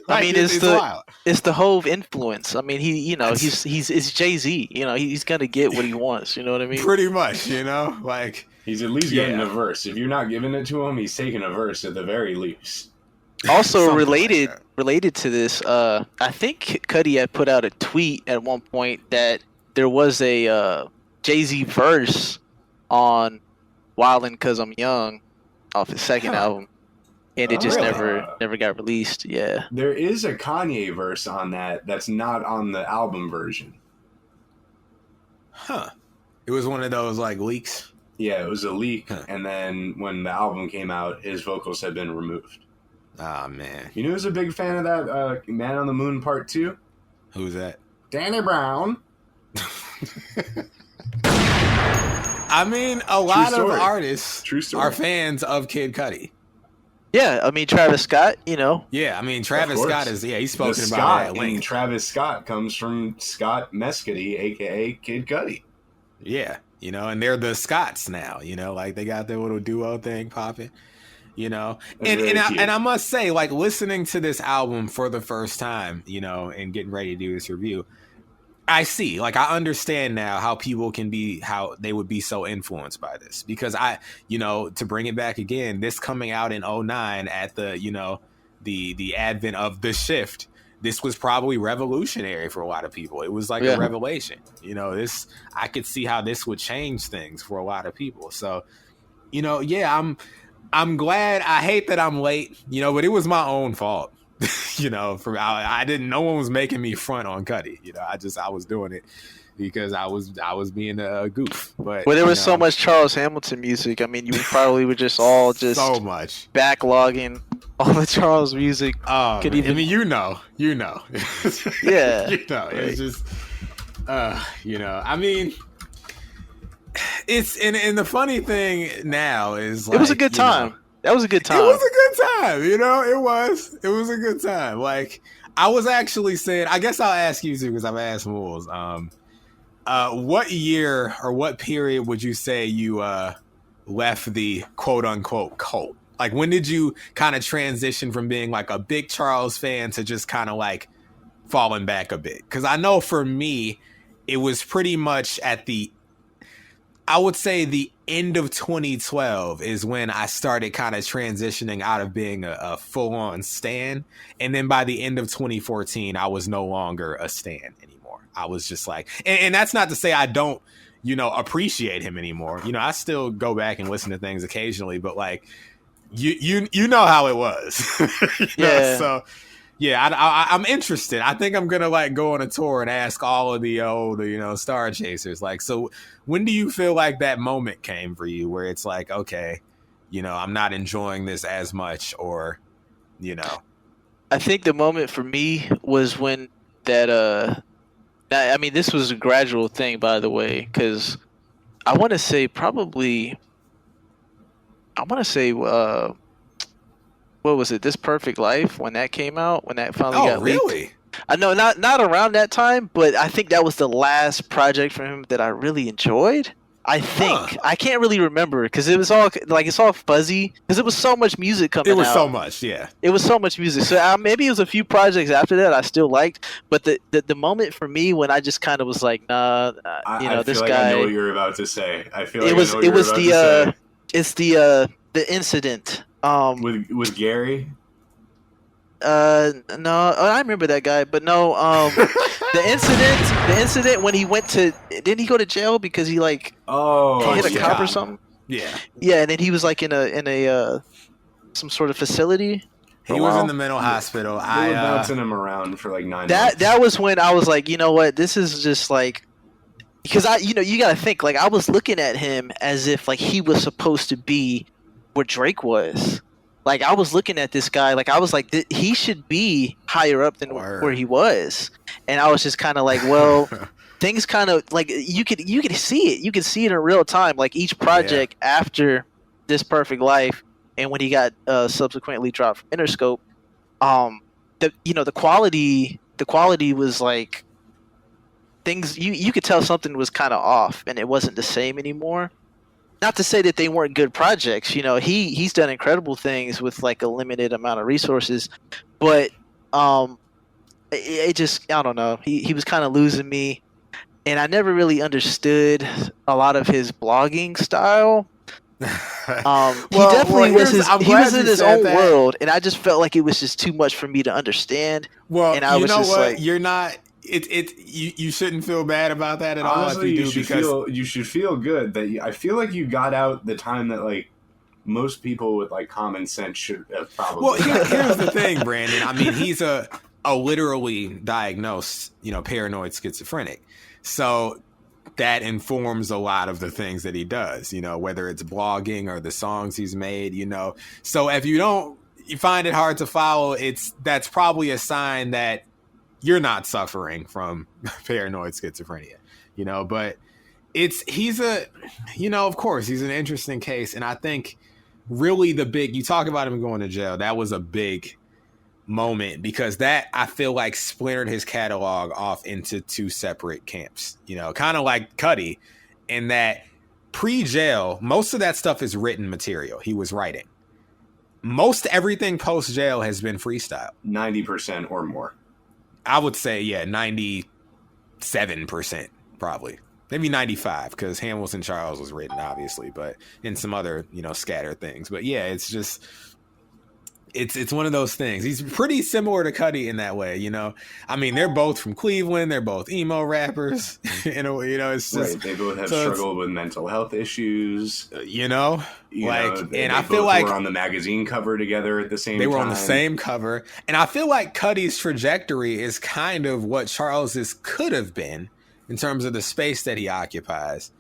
I mean, it's the Hove influence. I mean, he's Jay-Z. You know, he's gonna get what he wants. You know what I mean? Pretty much. You know, like he's at least getting a verse. If you're not giving it to him, he's taking a verse at the very least. Also related to this, I think Cudi had put out a tweet at one point that there was a Jay-Z verse on "Wildin' 'Cause I'm Young" off his second album, and it just never got released. Yeah, there is a Kanye verse on that's not on the album version. Huh? It was one of those like leaks. Yeah, it was a leak, and then when the album came out, his vocals had been removed. Ah, man. You know who's a big fan of that Man on the Moon Part 2? Who's that? Danny Brown. I mean, a lot of artists are fans of Kid Cudi. Yeah, I mean, Travis Scott, you know. Yeah, I mean, Travis Scott he's spoken about that. And Travis Scott comes from Scott Mescudi, a.k.a. Kid Cudi. Yeah, you know, and they're the Scotts now, you know, like they got their little duo thing popping. You know, and I must say, like listening to this album for the first time, you know, and getting ready to do this review, I see. Like, I understand now how people can be, how they would be so influenced by this, because to bring it back again, this coming out in 2009 at the, the advent of the shift, this was probably revolutionary for a lot of people. It was like a revelation, I could see how this would change things for a lot of people. So, I'm glad. I hate that I'm late, but it was my own fault. I didn't. No one was making me front on Cudi. I was doing it because I was being a goof. But there was so much Charles Hamilton music. I mean, you probably were just all so much backlogging all the Charles music. I mean, yeah, it's just, I mean, it's and the funny thing now is, like, it was a good time. That was a good time. It was a good time, It was a good time. Like, I was actually saying, I guess I'll ask you too, because I've asked Moulz. What year or what period would you say you left the quote unquote cult? Like, when did you kind of transition from being like a big Charles fan to just kind of like falling back a bit? Because I know for me, it was pretty much I would say the end of 2012 is when I started kind of transitioning out of being a full-on stan. And then by the end of 2014, I was no longer a stan anymore. I was just like, and that's not to say I don't, appreciate him anymore. I still go back and listen to things occasionally, but like, you know how it was. So yeah, I'm interested. I think I'm gonna like go on a tour and ask all of the old, star chasers. Like, so when do you feel like that moment came for you where it's like, okay, I'm not enjoying this as much, or, I think the moment for me was when that I mean, this was a gradual thing, by the way, because I want to say what was it? This Perfect Life, when that came out, when that finally got leaked. Really? I know, not around that time, but I think that was the last project from him that I really enjoyed. I think I can't really remember because it was all like, it's all fuzzy because it was so much music coming out. It was so much, yeah. It was so much music. So maybe it was a few projects after that I still liked, but the moment for me when I just kind of was like, nah, this guy. I know what you're about to say. I feel like it was the incident. With Gary? No, I remember that guy, but no, the incident when he didn't he go to jail because he hit a cop or something? Yeah. Yeah, and then he was like in a some sort of facility. He was in the mental hospital. They were bouncing him around for like 9 months. That was when I was like, you know what, this is just like, because you gotta think, like, I was looking at him as if like he was supposed to be where Drake was. Like, I was looking at this guy, like, I was like, he should be higher up than where he was. And I was just kind of like, well, things kind of, like, you could see it. You could see it in real time. Like, each project after This Perfect Life and when he got subsequently dropped from Interscope, the quality was like, things, you could tell something was kind of off and it wasn't the same anymore. Not to say that they weren't good projects, he's done incredible things with like a limited amount of resources, but it just, I don't know, he was kind of losing me, and I never really understood a lot of his blogging style. He definitely was in his own world, and I just felt like it was just too much for me to understand. Well, and I was just like, you're not. You shouldn't feel bad about that at all. Honestly, if you should feel good that I feel like you got out the time that like most people with like common sense should have probably. Well, here's the thing, Brandon. I mean, he's a literally diagnosed, paranoid schizophrenic. So that informs a lot of the things that he does, whether it's blogging or the songs he's made, So if you find it hard to follow, that's probably a sign that you're not suffering from paranoid schizophrenia, but of course he's an interesting case. And I think really you talk about him going to jail. That was a big moment because that, I feel like, splintered his catalog off into two separate camps, kind of like Cudi, in that pre-jail, most of that stuff is written material he was writing. Most everything post-jail has been freestyle. 90% or more. I would say, 97%, 7% probably. Maybe 95 because Hamilton Charles was written, obviously, but in some other, scattered things. But yeah, it's just, it's one of those things. He's pretty similar to Cudi in that way, I mean, they're both from Cleveland. They're both emo rappers. It's just right. They both have struggled with mental health issues. I they feel both like were on the magazine cover together at the same time. They were on the same cover, and I feel like Cudi's trajectory is kind of what Charles's could have been in terms of the space that he occupies.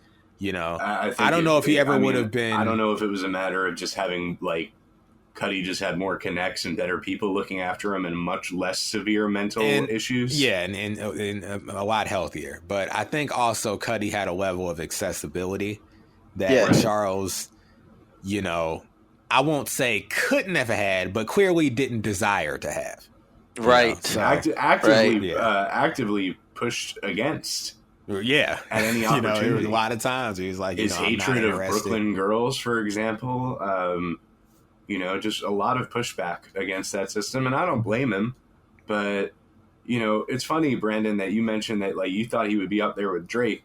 I don't know if he ever would have been. I don't know if it was a matter of just having Cudi just had more connects and better people looking after him and much less severe mental issues. Yeah, and a lot healthier. But I think also Cudi had a level of accessibility that Charles, I won't say couldn't have had, but clearly didn't desire to have. Right. So, actively pushed against. Yeah. At any opportunity. A lot of times he was like, his hatred of Brooklyn girls, for example, just a lot of pushback against that system, and I don't blame him. But it's funny, Brandon, that you mentioned that you thought he would be up there with Drake.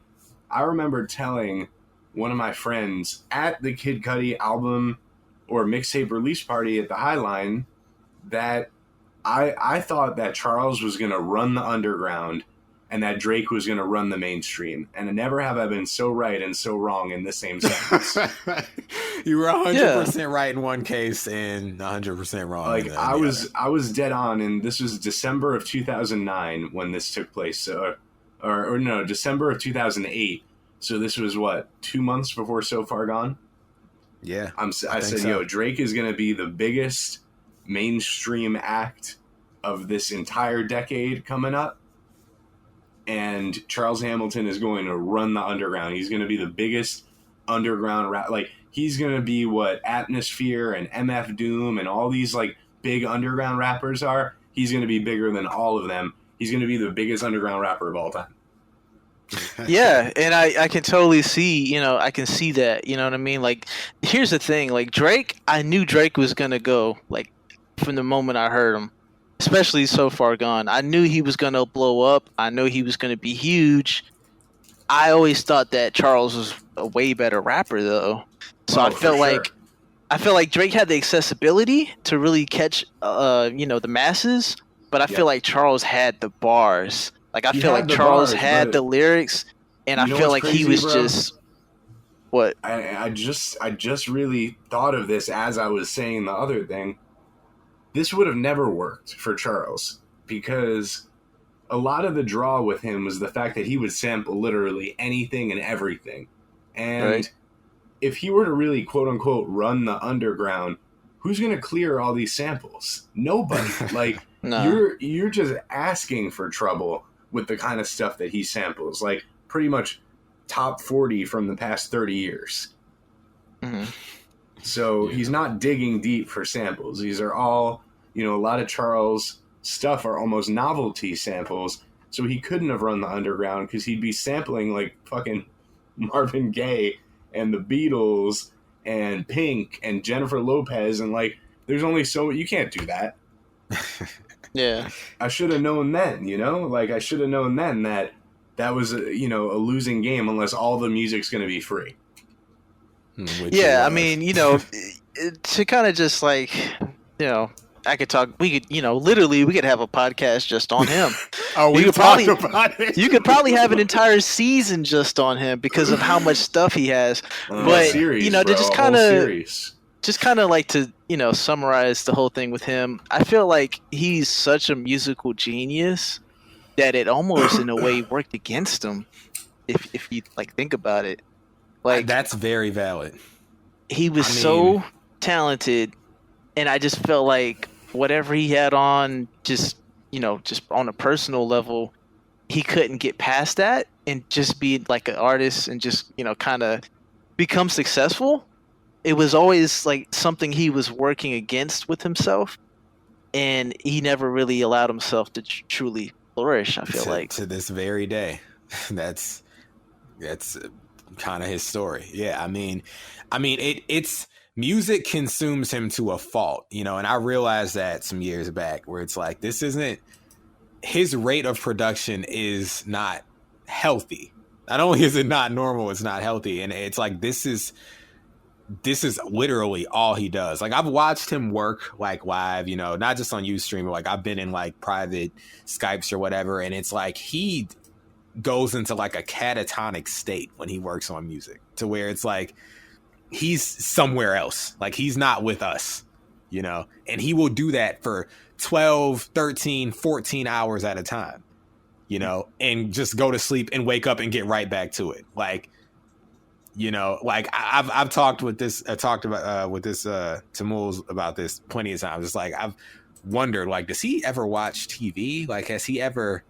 I remember telling one of my friends at the Kid Cudi album or mixtape release party at the Highline that I thought that Charles was going to run the underground and that Drake was going to run the mainstream. And never have I been so right and so wrong in the same sentence. You were 100% right in one case and 100% wrong. I was dead on, and this was December of 2009 when this took place. Or no, December of 2008. So this was 2 months before So Far Gone? Yeah. I said, Drake is going to be the biggest mainstream act of this entire decade coming up. And Charles Hamilton is going to run the underground. He's going to be the biggest underground rap. He's going to be what Atmosphere and MF Doom and all these big underground rappers are. He's going to be bigger than all of them. He's going to be the biggest underground rapper of all time. Yeah, and I can totally see, I can see that, you know what I mean? Here's the thing, Drake, I knew Drake was going to go, from the moment I heard him. Especially So Far Gone. I knew he was going to blow up. I knew he was going to be huge. I always thought that Charles was a way better rapper, though. So I felt like Drake had the accessibility to really catch, the masses. But I feel like Charles had the bars. I feel like Charles had the lyrics, and I feel like he was just what? I just really thought of this as I was saying the other thing. This would have never worked for Charles because a lot of the draw with him was the fact that he would sample literally anything and everything. And if he were to really, quote unquote, run the underground, who's going to clear all these samples? Nobody. No. You're just asking for trouble with the kind of stuff that he samples. Pretty much top 40 from the past 30 years. Mm-hmm. So he's not digging deep for samples. These are all, a lot of Charles stuff are almost novelty samples. So he couldn't have run the underground because he'd be sampling fucking Marvin Gaye and the Beatles and Pink and Jennifer Lopez. And there's only you can't do that. Yeah. I should have known then, I should have known then that was, a losing game unless all the music's going to be free. I mean, to kind of just I could talk. We could, literally, we could have a podcast just on him. We could talk about it. You could probably have an entire season just on him because of how much stuff he has. But series, to just kind of to summarize the whole thing with him, I feel like he's such a musical genius that it almost in a way worked against him. If you think about it. That's very valid. He was so talented, and I just felt like whatever he had on, just on a personal level, he couldn't get past that and just be an artist and just kind of become successful. It was always something he was working against with himself, and he never really allowed himself to truly flourish. I feel to this very day, that's kind of his story. Yeah, I mean it's music consumes him to a fault, and I realized that some years back where it's this isn't his rate of production is not healthy. Not only is it not normal, it's not healthy. And it's like, this is literally all he does. Like, I've watched him work like live, you know, not just on Ustream, but like I've been in like private Skypes or whatever. And it's like, he goes into like a catatonic state when he works on music, to where it's like, he's somewhere else. Like, he's not with us, you know, and he will do that for 12, 13, 14 hours at a time, you know, and just go to sleep and wake up and get right back to it. Like, you know, like I've talked with this, to Moulz about this plenty of times. It's like, I've wondered, like, does he ever watch TV? Like, has he ever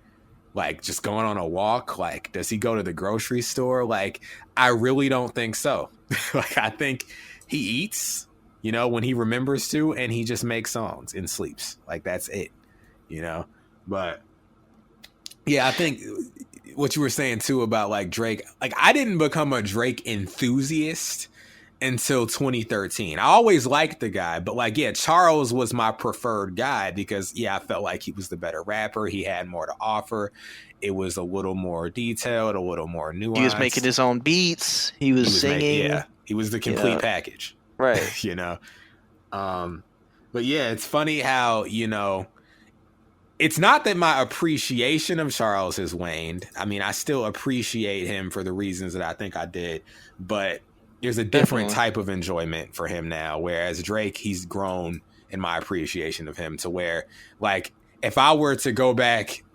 like just going on a walk? Like, does he go to the grocery store? Like, I really don't think so. Like, I think he eats, you know, when he remembers to, and he just makes songs and sleeps. Like, that's it, you know? But yeah, I think what you were saying too about like Drake, like, I didn't become a Drake enthusiast until 2013. I always liked the guy, but like, yeah, Charles was my preferred guy because, yeah, I felt like he was the better rapper. He had more to offer. It was a little more detailed, a little more nuanced. He was making his own beats. He was singing. He was the complete package. Right. You know? But yeah, it's funny how, you know, it's not that my appreciation of Charles has waned. I mean, I still appreciate him for the reasons that I think I did, but there's a different type of enjoyment for him now. Whereas Drake, he's grown in my appreciation of him to where, like, if I were to go back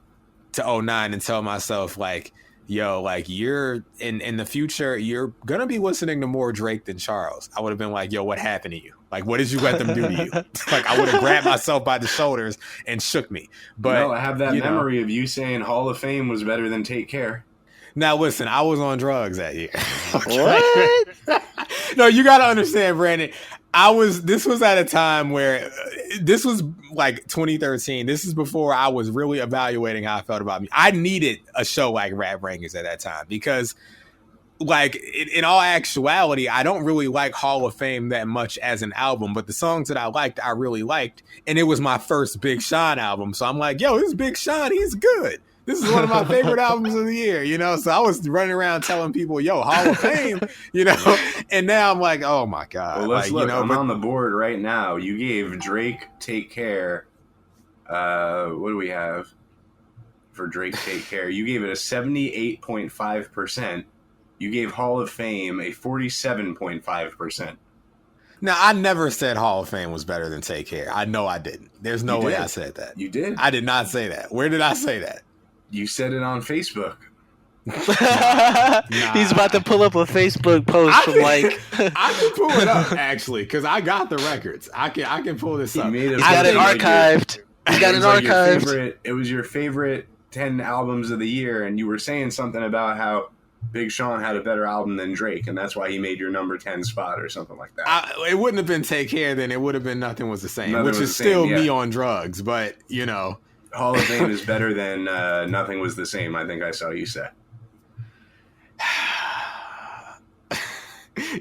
to 2009 and tell myself, like, yo, like, you're in the future, you're going to be listening to more Drake than Charles, I would have been like, yo, what happened to you? Like, what did you let them do to you? Like, I would have grabbed myself by the shoulders and shook me. But no, I have that memory of you saying Hall of Fame was better than Take Care. Now, listen, I was on drugs that year. What? No, you got to understand, Brandon. This was at a time where this was like 2013. This is before I was really evaluating how I felt about me. I needed a show like Rap Rankings at that time because, like, in all actuality, I don't really like Hall of Fame that much as an album, but the songs that I really liked, and it was my first Big Sean album. So I'm like, yo, this is Big Sean, he's good. This is one of my favorite albums of the year, you know? So I was running around telling people, yo, Hall of Fame, you know? And now I'm like, oh my God. Well, let's like, look. You know, I'm on the board right now. You gave Drake Take Care. What do we have for Drake Take Care? You gave it a 78.5%. You gave Hall of Fame a 47.5%. Now, I never said Hall of Fame was better than Take Care. I know I didn't. There's no way I said that. You did? I did not say that. Where did I say that? You said it on Facebook. Nah. He's about to pull up a Facebook post from like. I can pull it up actually because I got the records. I can pull this up. He's got it archived. He's got it archived. It was your favorite 10 albums of the year, and you were saying something about how Big Sean had a better album than Drake, and that's why he made your number 10 spot or something like that. It wouldn't have been Take Care then. It would have been Nothing Was the Same, Nothing which Was is the Same, still yeah. me on drugs, but, you know. Hall of Fame is better than Nothing Was the Same, I think I saw you say.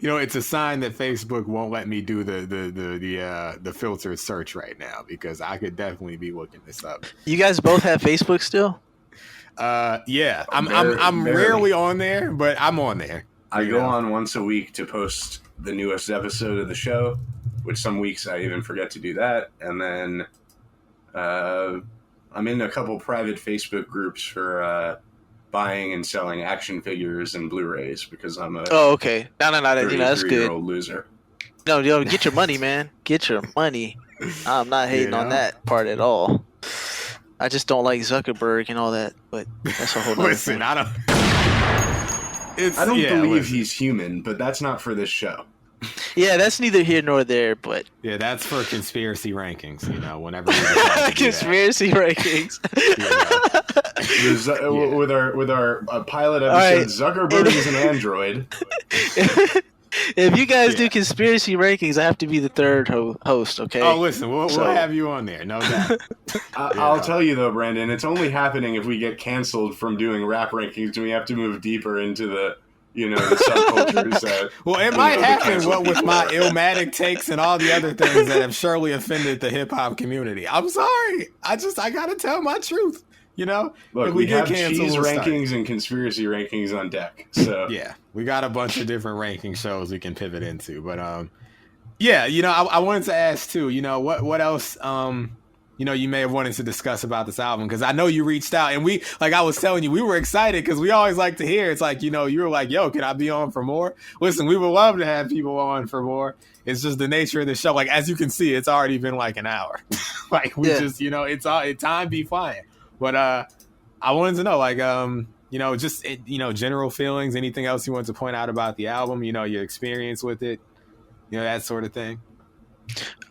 You know, it's a sign that Facebook won't let me do the filtered search right now because I could definitely be looking this up. You guys both have Facebook still? Yeah, I'm rarely on there, but I'm on there. I go on once a week to post the newest episode of the show, which some weeks I even forget to do that, and then I'm in a couple private Facebook groups for buying and selling action figures and Blu-rays because I'm a okay. No, that's good. 33-year-old loser. No, yo, get your money, man. Get your money. I'm not hating on that part at all. I just don't like Zuckerberg and all that, but that's a whole other Listen, thing. I don't believe he's human, but that's not for this show. Yeah, that's neither here nor there, but yeah, that's for conspiracy rankings. You know, whenever we decide to do conspiracy rankings. With our pilot episode, right. Zuckerberg is an android. If you guys do conspiracy rankings, I have to be the third host, okay? Oh, listen, we'll have you on there, no doubt. I'll tell you, though, Brandon, it's only happening if we get canceled from doing rap rankings and we have to move deeper into the subcultures. Well, it might happen with my Illmatic takes and all the other things that have surely offended the hip-hop community. I'm sorry. I got to tell my truth. You know, Look, if we get have canceled, cheese we'll start. rankings and conspiracy rankings on deck. So Yeah, we got a bunch of different ranking shows we can pivot into. But yeah, you know, I wanted to ask too. You know, what else? You know, you may have wanted to discuss about this album, because I know you reached out, and we, like I was telling you, we were excited because we always like to hear. It's like, you know, you were like, "Yo, can I be on for more?" Listen, we would love to have people on for more. It's just the nature of the show. Like, as you can see, it's already been like an hour. Like, we just, you know, it's all time be flying. But I wanted to know, like, you know, just you know, general feelings. Anything else you want to point out about the album? You know, your experience with it. You know, that sort of thing.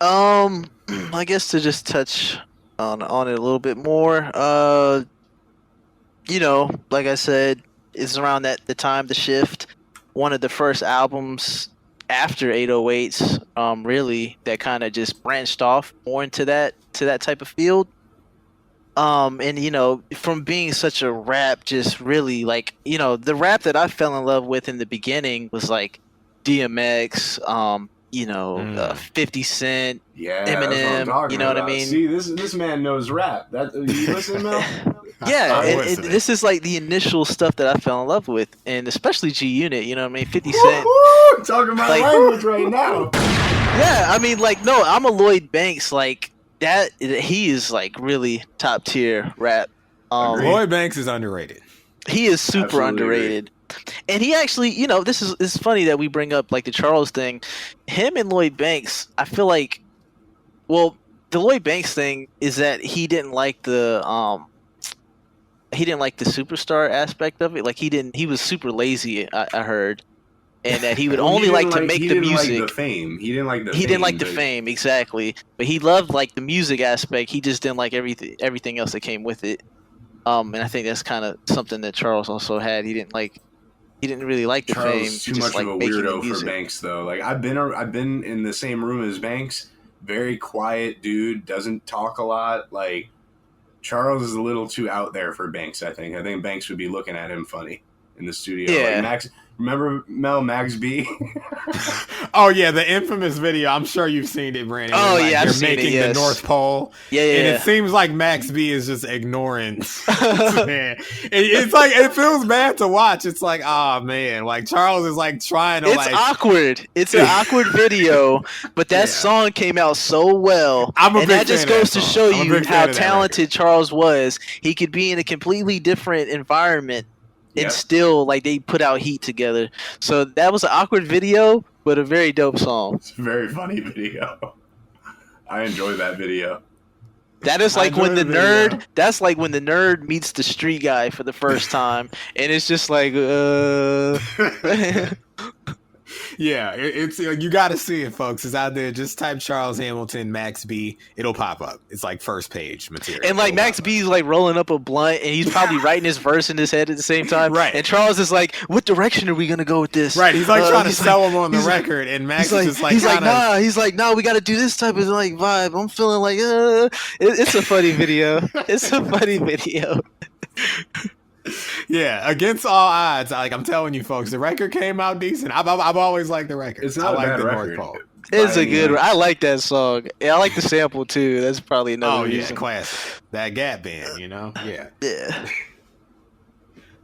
I guess to just touch on it a little bit more. You know, like I said, it's around the time the shift. One of the first albums after 808s, really, that kind of just branched off more into that type of field. And you know, from being such a rap, just really like, you know, the rap that I fell in love with in the beginning was like DMX, you know, 50 Cent, yeah, that's what I'm Eminem, talking you know about. what I mean? See, this man knows rap. That you listen, Mel? Yeah, I'm and listening. this is like the initial stuff that I fell in love with, and especially G Unit, you know what I mean? 50 Cent. Woo-hoo! Talking my Like- language right now. Yeah, I mean, like, no, I'm a Lloyd Banks, like, that, he is like really top tier rap. Agreed. Lloyd Banks is underrated. He is super Absolutely underrated. And he actually, you know, this is funny that we bring up like the Charles thing. Him and Lloyd Banks, I feel like, well, the Lloyd Banks thing is that he didn't like the superstar aspect of it. Like he was super lazy, I heard. And that he would Well, he only didn't like to make he the didn't music. Like the fame. He didn't like the. He fame, didn't like the but- fame, exactly. But he loved like the music aspect. He just didn't like everything else that came with it. And I think that's kind of something that Charles also had. He didn't really like the fame. Charles He too just much of liked a making the weirdo for music. Banks, though. Like I've been in the same room as Banks. Very quiet dude, doesn't talk a lot. Like Charles is a little too out there for Banks. I think Banks would be looking at him funny in the studio. Yeah. Like Max, remember Mel Max B? Oh yeah, the infamous video. I'm sure you've seen it, Brandon. Oh, where, like, yeah, I've they're seen it, making yes. the North Pole. Yeah. And it seems like Max B is just ignoring. Man, it's like it feels bad to watch. It's like, oh man, like Charles is like trying to It's like. awkward. It's an awkward video, but that Yeah. song came out so well. I'm a and big that just fan of goes that to song. show I'm a you big fan how of that talented Charles was. He could be in a completely different environment and Yep. still like they put out heat together. So that was an awkward video, but a very dope song. It's a very funny video. I enjoy that video. That is I like when the enjoyed the video. nerd. That's like when the nerd meets the street guy for the first time, and it's just like, Yeah, it's you got to see it, folks. It's out there. Just type Charles Hamilton Max B. It'll pop up. It's like first page material. And like It'll Max pop up. B's like rolling up a blunt, and he's probably writing his verse in his head at the same time. Right. And Charles is like, "What direction are we gonna go with this?" Right, he's like trying to he's sell him on the he's like- record, and Max He's like, is just like he's like, kind of. nah. He's like, no. We got to do this type of like vibe. I'm feeling like, it's a funny video. It's a funny video. Yeah, against all odds, like I'm telling you, folks, the record came out decent. I've always liked the record. It's not I a like bad the record. North Pole. It's By a any good. means. I like that song. Yeah, I like the sample too. That's probably another Oh yeah, reason. classic. That Gap Band, you know. Yeah. Yeah.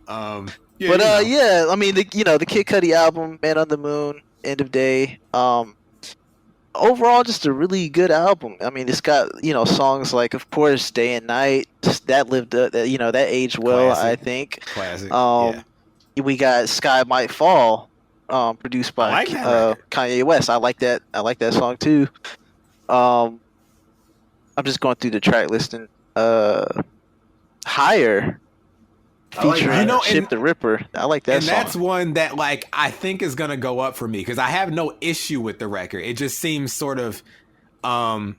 Yeah, But you know. yeah, I mean, the Kid Cudi album, Man on the Moon, End of Day. Overall, just a really good album. I mean, it's got songs like, of course, Day and Night. That lived, that aged well, Classic. I think. Classic. Yeah. We got Sky Might Fall, produced by I like that record. Kanye West. I like that song too. I'm just going through the track listing. Higher. I like Featuring Higher. Chip the Ripper. I like that And song. that's one that like I think is gonna go up for me because I have no issue with the record. It just seems sort of kind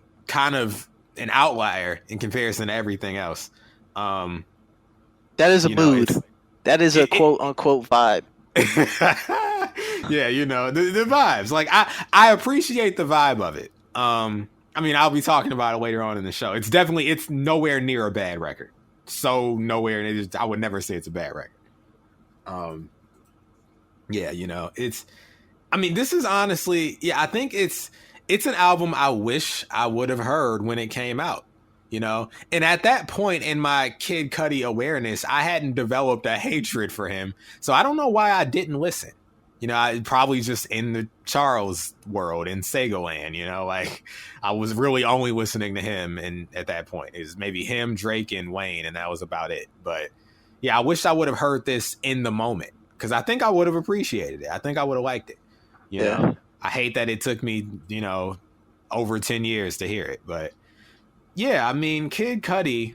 of an outlier in comparison to everything else. That is a you know, mood. That is a quote unquote vibe. Yeah, the vibes. Like I appreciate the vibe of it. I mean, I'll be talking about it later on in the show. It's nowhere near a bad record. So nowhere, and I would never say it's a bad record. Yeah, I mean, this is honestly, I think it's an album I wish I would have heard when it came out. you know? And at that point in my Kid Cudi awareness, I hadn't developed a hatred for him. So I don't know why I didn't listen. You know, I probably just in the Charles world, in Sega land, you know, like I was really only listening to him. And at that point, it was maybe him, Drake, and Wayne, and that was about it. But yeah, I wish I would have heard this in the moment because I think I would have appreciated it. I think I would have liked it. You know, I hate that it took me, you know, over 10 years to hear it. But yeah, I mean, Kid Cudi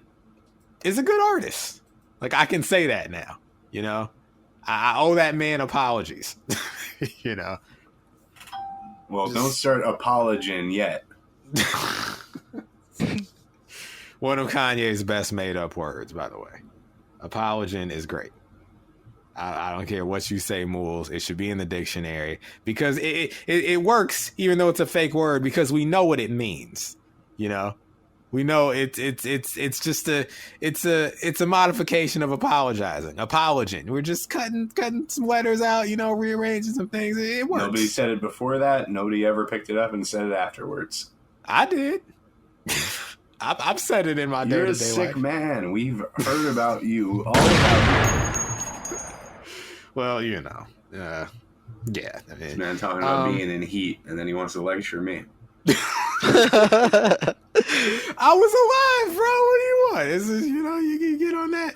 is a good artist. Like, I can say that now, you know. I owe that man apologies, you know. Well, don't start apologizing yet. One of Kanye's best made up words, by the way. Apologizing is great. I don't care what you say, Moulz. It should be in the dictionary because it works, even though it's a fake word, because we know what it means. You know, we know it's just a modification of apologizing. Apologizing. We're just cutting some letters out. You know, rearranging some things. It works. Nobody said it before that. Nobody ever picked it up and said it afterwards. I did. I've said it in my day-to-day life. You're a sick man. We've heard about you, all about you. Well, you know, yeah. I mean, this man talking about being in heat, and then he wants to lecture me. I was alive, bro. What do you want? Is this, you know, you can get on that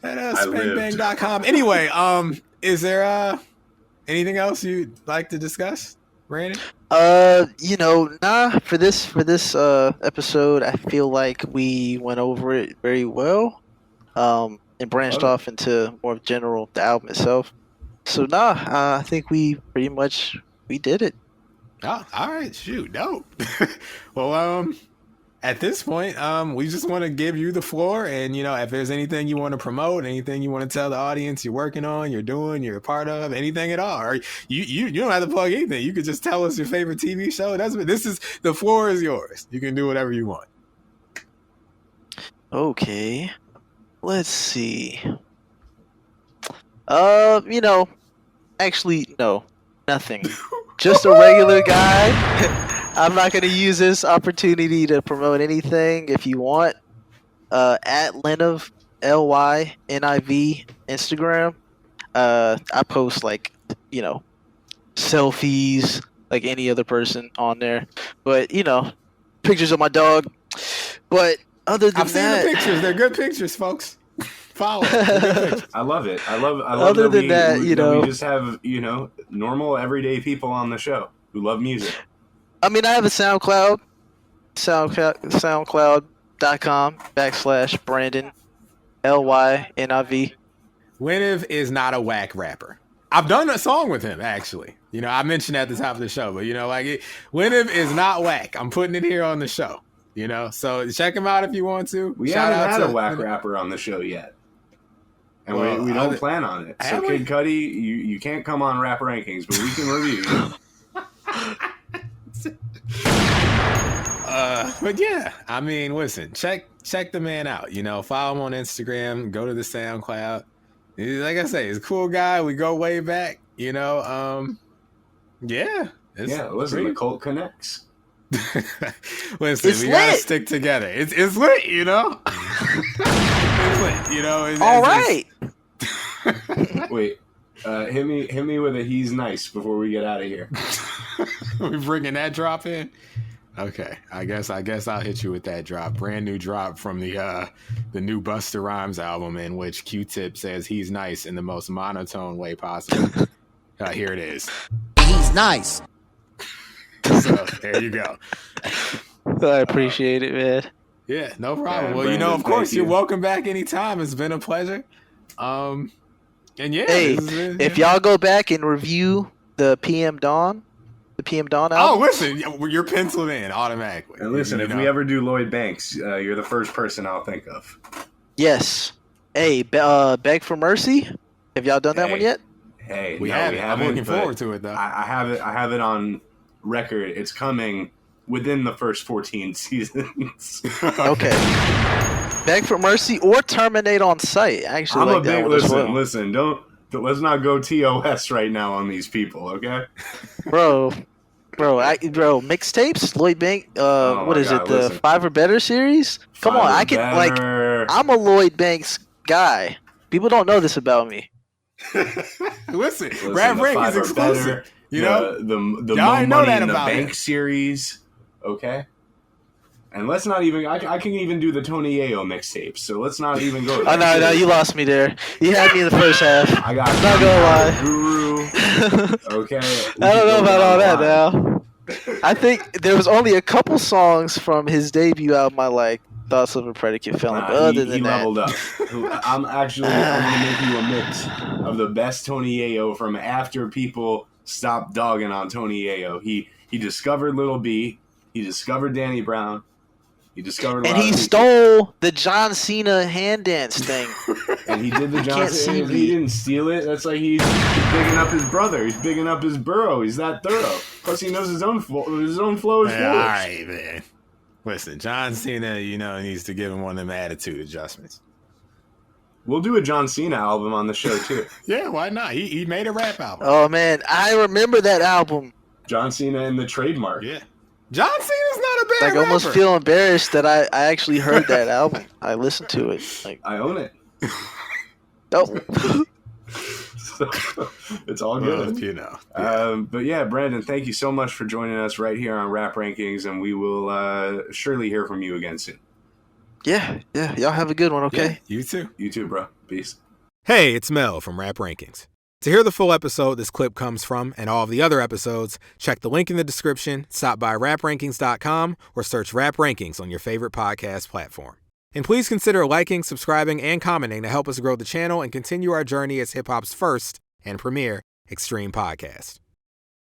at spangbang.com. Anyway, is there anything else you'd like to discuss, Brandon? You know, nah. For this episode, I feel like we went over it very well. And branched off into more general the album itself. So I think we did it. Oh, all right, shoot, dope. Well, at this point, we just want to give you the floor, and you know, if there's anything you want to promote, anything you want to tell the audience you're working on, you're doing, you're a part of, anything at all, or you don't have to plug anything. You could just tell us your favorite TV show. The floor is yours. You can do whatever you want. Okay. Let's see. You know, actually, no, nothing. Just a regular guy. I'm not going to use this opportunity to promote anything. If you want, at Lyniv, LYNIV, Instagram. I post, like, you know, selfies like any other person on there. But, you know, pictures of my dog. But other than I've seen the pictures. They're good pictures, folks. Follow. I love it. I love. Other than that, you know, we just have, you know, normal everyday people on the show who love music. I mean, I have a SoundCloud, soundcloud.com/Brandon LYNIV. Lyniv is not a whack rapper. I've done a song with him, actually. You know, I mentioned at the top of the show, but you know, like Lyniv is not whack. I'm putting it here on the show. You know, so check him out if you want to. We haven't had a whack rapper on the show yet. And we don't plan on it. So Kid Cudi, you can't come on Rap Rankings, but we can review you. But yeah, I mean, listen, check the man out. You know, follow him on Instagram. Go to the SoundCloud. Like I say, he's a cool guy. We go way back. You know, yeah. Listen, the cult connects. Listen, we gotta stick together. It's lit, you know. It's lit, you know. All right. Wait, hit me with a "he's nice" before we get out of here. We bringing that drop in. Okay, I guess I'll hit you with that drop. Brand new drop from the new Busta Rhymes album, in which Q-Tip says he's nice in the most monotone way possible. Here it is. He's nice. So there you go. I appreciate it, man. Yeah, no problem. Yeah, well, you know, Brandon, of course, you're welcome back anytime. It's been a pleasure. And yeah, hey, if y'all go back and review the PM Dawn album. Oh, listen, you're penciled in automatically. And listen, if we ever do Lloyd Banks, you're the first person I'll think of. Yes. Hey, Beg for Mercy. Have y'all done that one yet? Hey, we haven't. I'm looking forward to it though. I have it on record. It's coming within the first 14 seasons. Okay. Beg for Mercy or Terminate on Sight. Actually, I'm like a big that one as well. listen. Let's not go TOS right now on these people, okay? Bro, Bro, mixtapes, Lloyd Banks. Oh What my is God, it? The listen. 5 or Better series? Come on, Five or I can Better. I'm a Lloyd Banks guy. People don't know this about me. Listen, Listen, Rap the Rankings Five are exclusive. Better. You know, the Y'all Mo ain't know Money that in the about Bank him. series. Okay. And let's not even. I can even do the Tony Ayo mixtapes. So let's not even go there. Oh no, you lost me there. You had me in the first half. I got I'm not gonna lie. Guru. Okay. I don't know about all that now. I think there was only a couple songs from his debut album I like. Thoughts of a Predicate Felon. But other than he that, leveled up. I'm gonna make you a mix of the best Tony Ayo from after people stopped dogging on Tony Ayo. He discovered Lil B. He discovered Danny Brown. He discovered a and lot he of people. stole the John Cena hand dance thing. And he did the can't Johnson. see If me. he didn't steal it, that's like he's bigging up his brother. He's bigging up his burrow. He's that thorough. Plus, he knows his own flow is man, floors. all right, man. Listen, John Cena, needs to give him one of them attitude adjustments. We'll do a John Cena album on the show too. Yeah, why not? He made a rap album. Oh man, I remember that album. John Cena and the trademark. Yeah. John Cena's not a bad Like, I rapper. almost feel embarrassed that I actually heard that album. I listened to it. Like, I own it. oh. So, it's all good. Yeah. But yeah, Brandon, thank you so much for joining us right here on Rap Rankings, and we will surely hear from you again soon. Yeah. Y'all have a good one, okay? Yeah, you too. You too, bro. Peace. Hey, it's Mel from Rap Rankings. To hear the full episode this clip comes from and all of the other episodes, check the link in the description, stop by raprankings.com, or search Rap Rankings on your favorite podcast platform. And please consider liking, subscribing, and commenting to help us grow the channel and continue our journey as hip-hop's first and premier extreme podcast.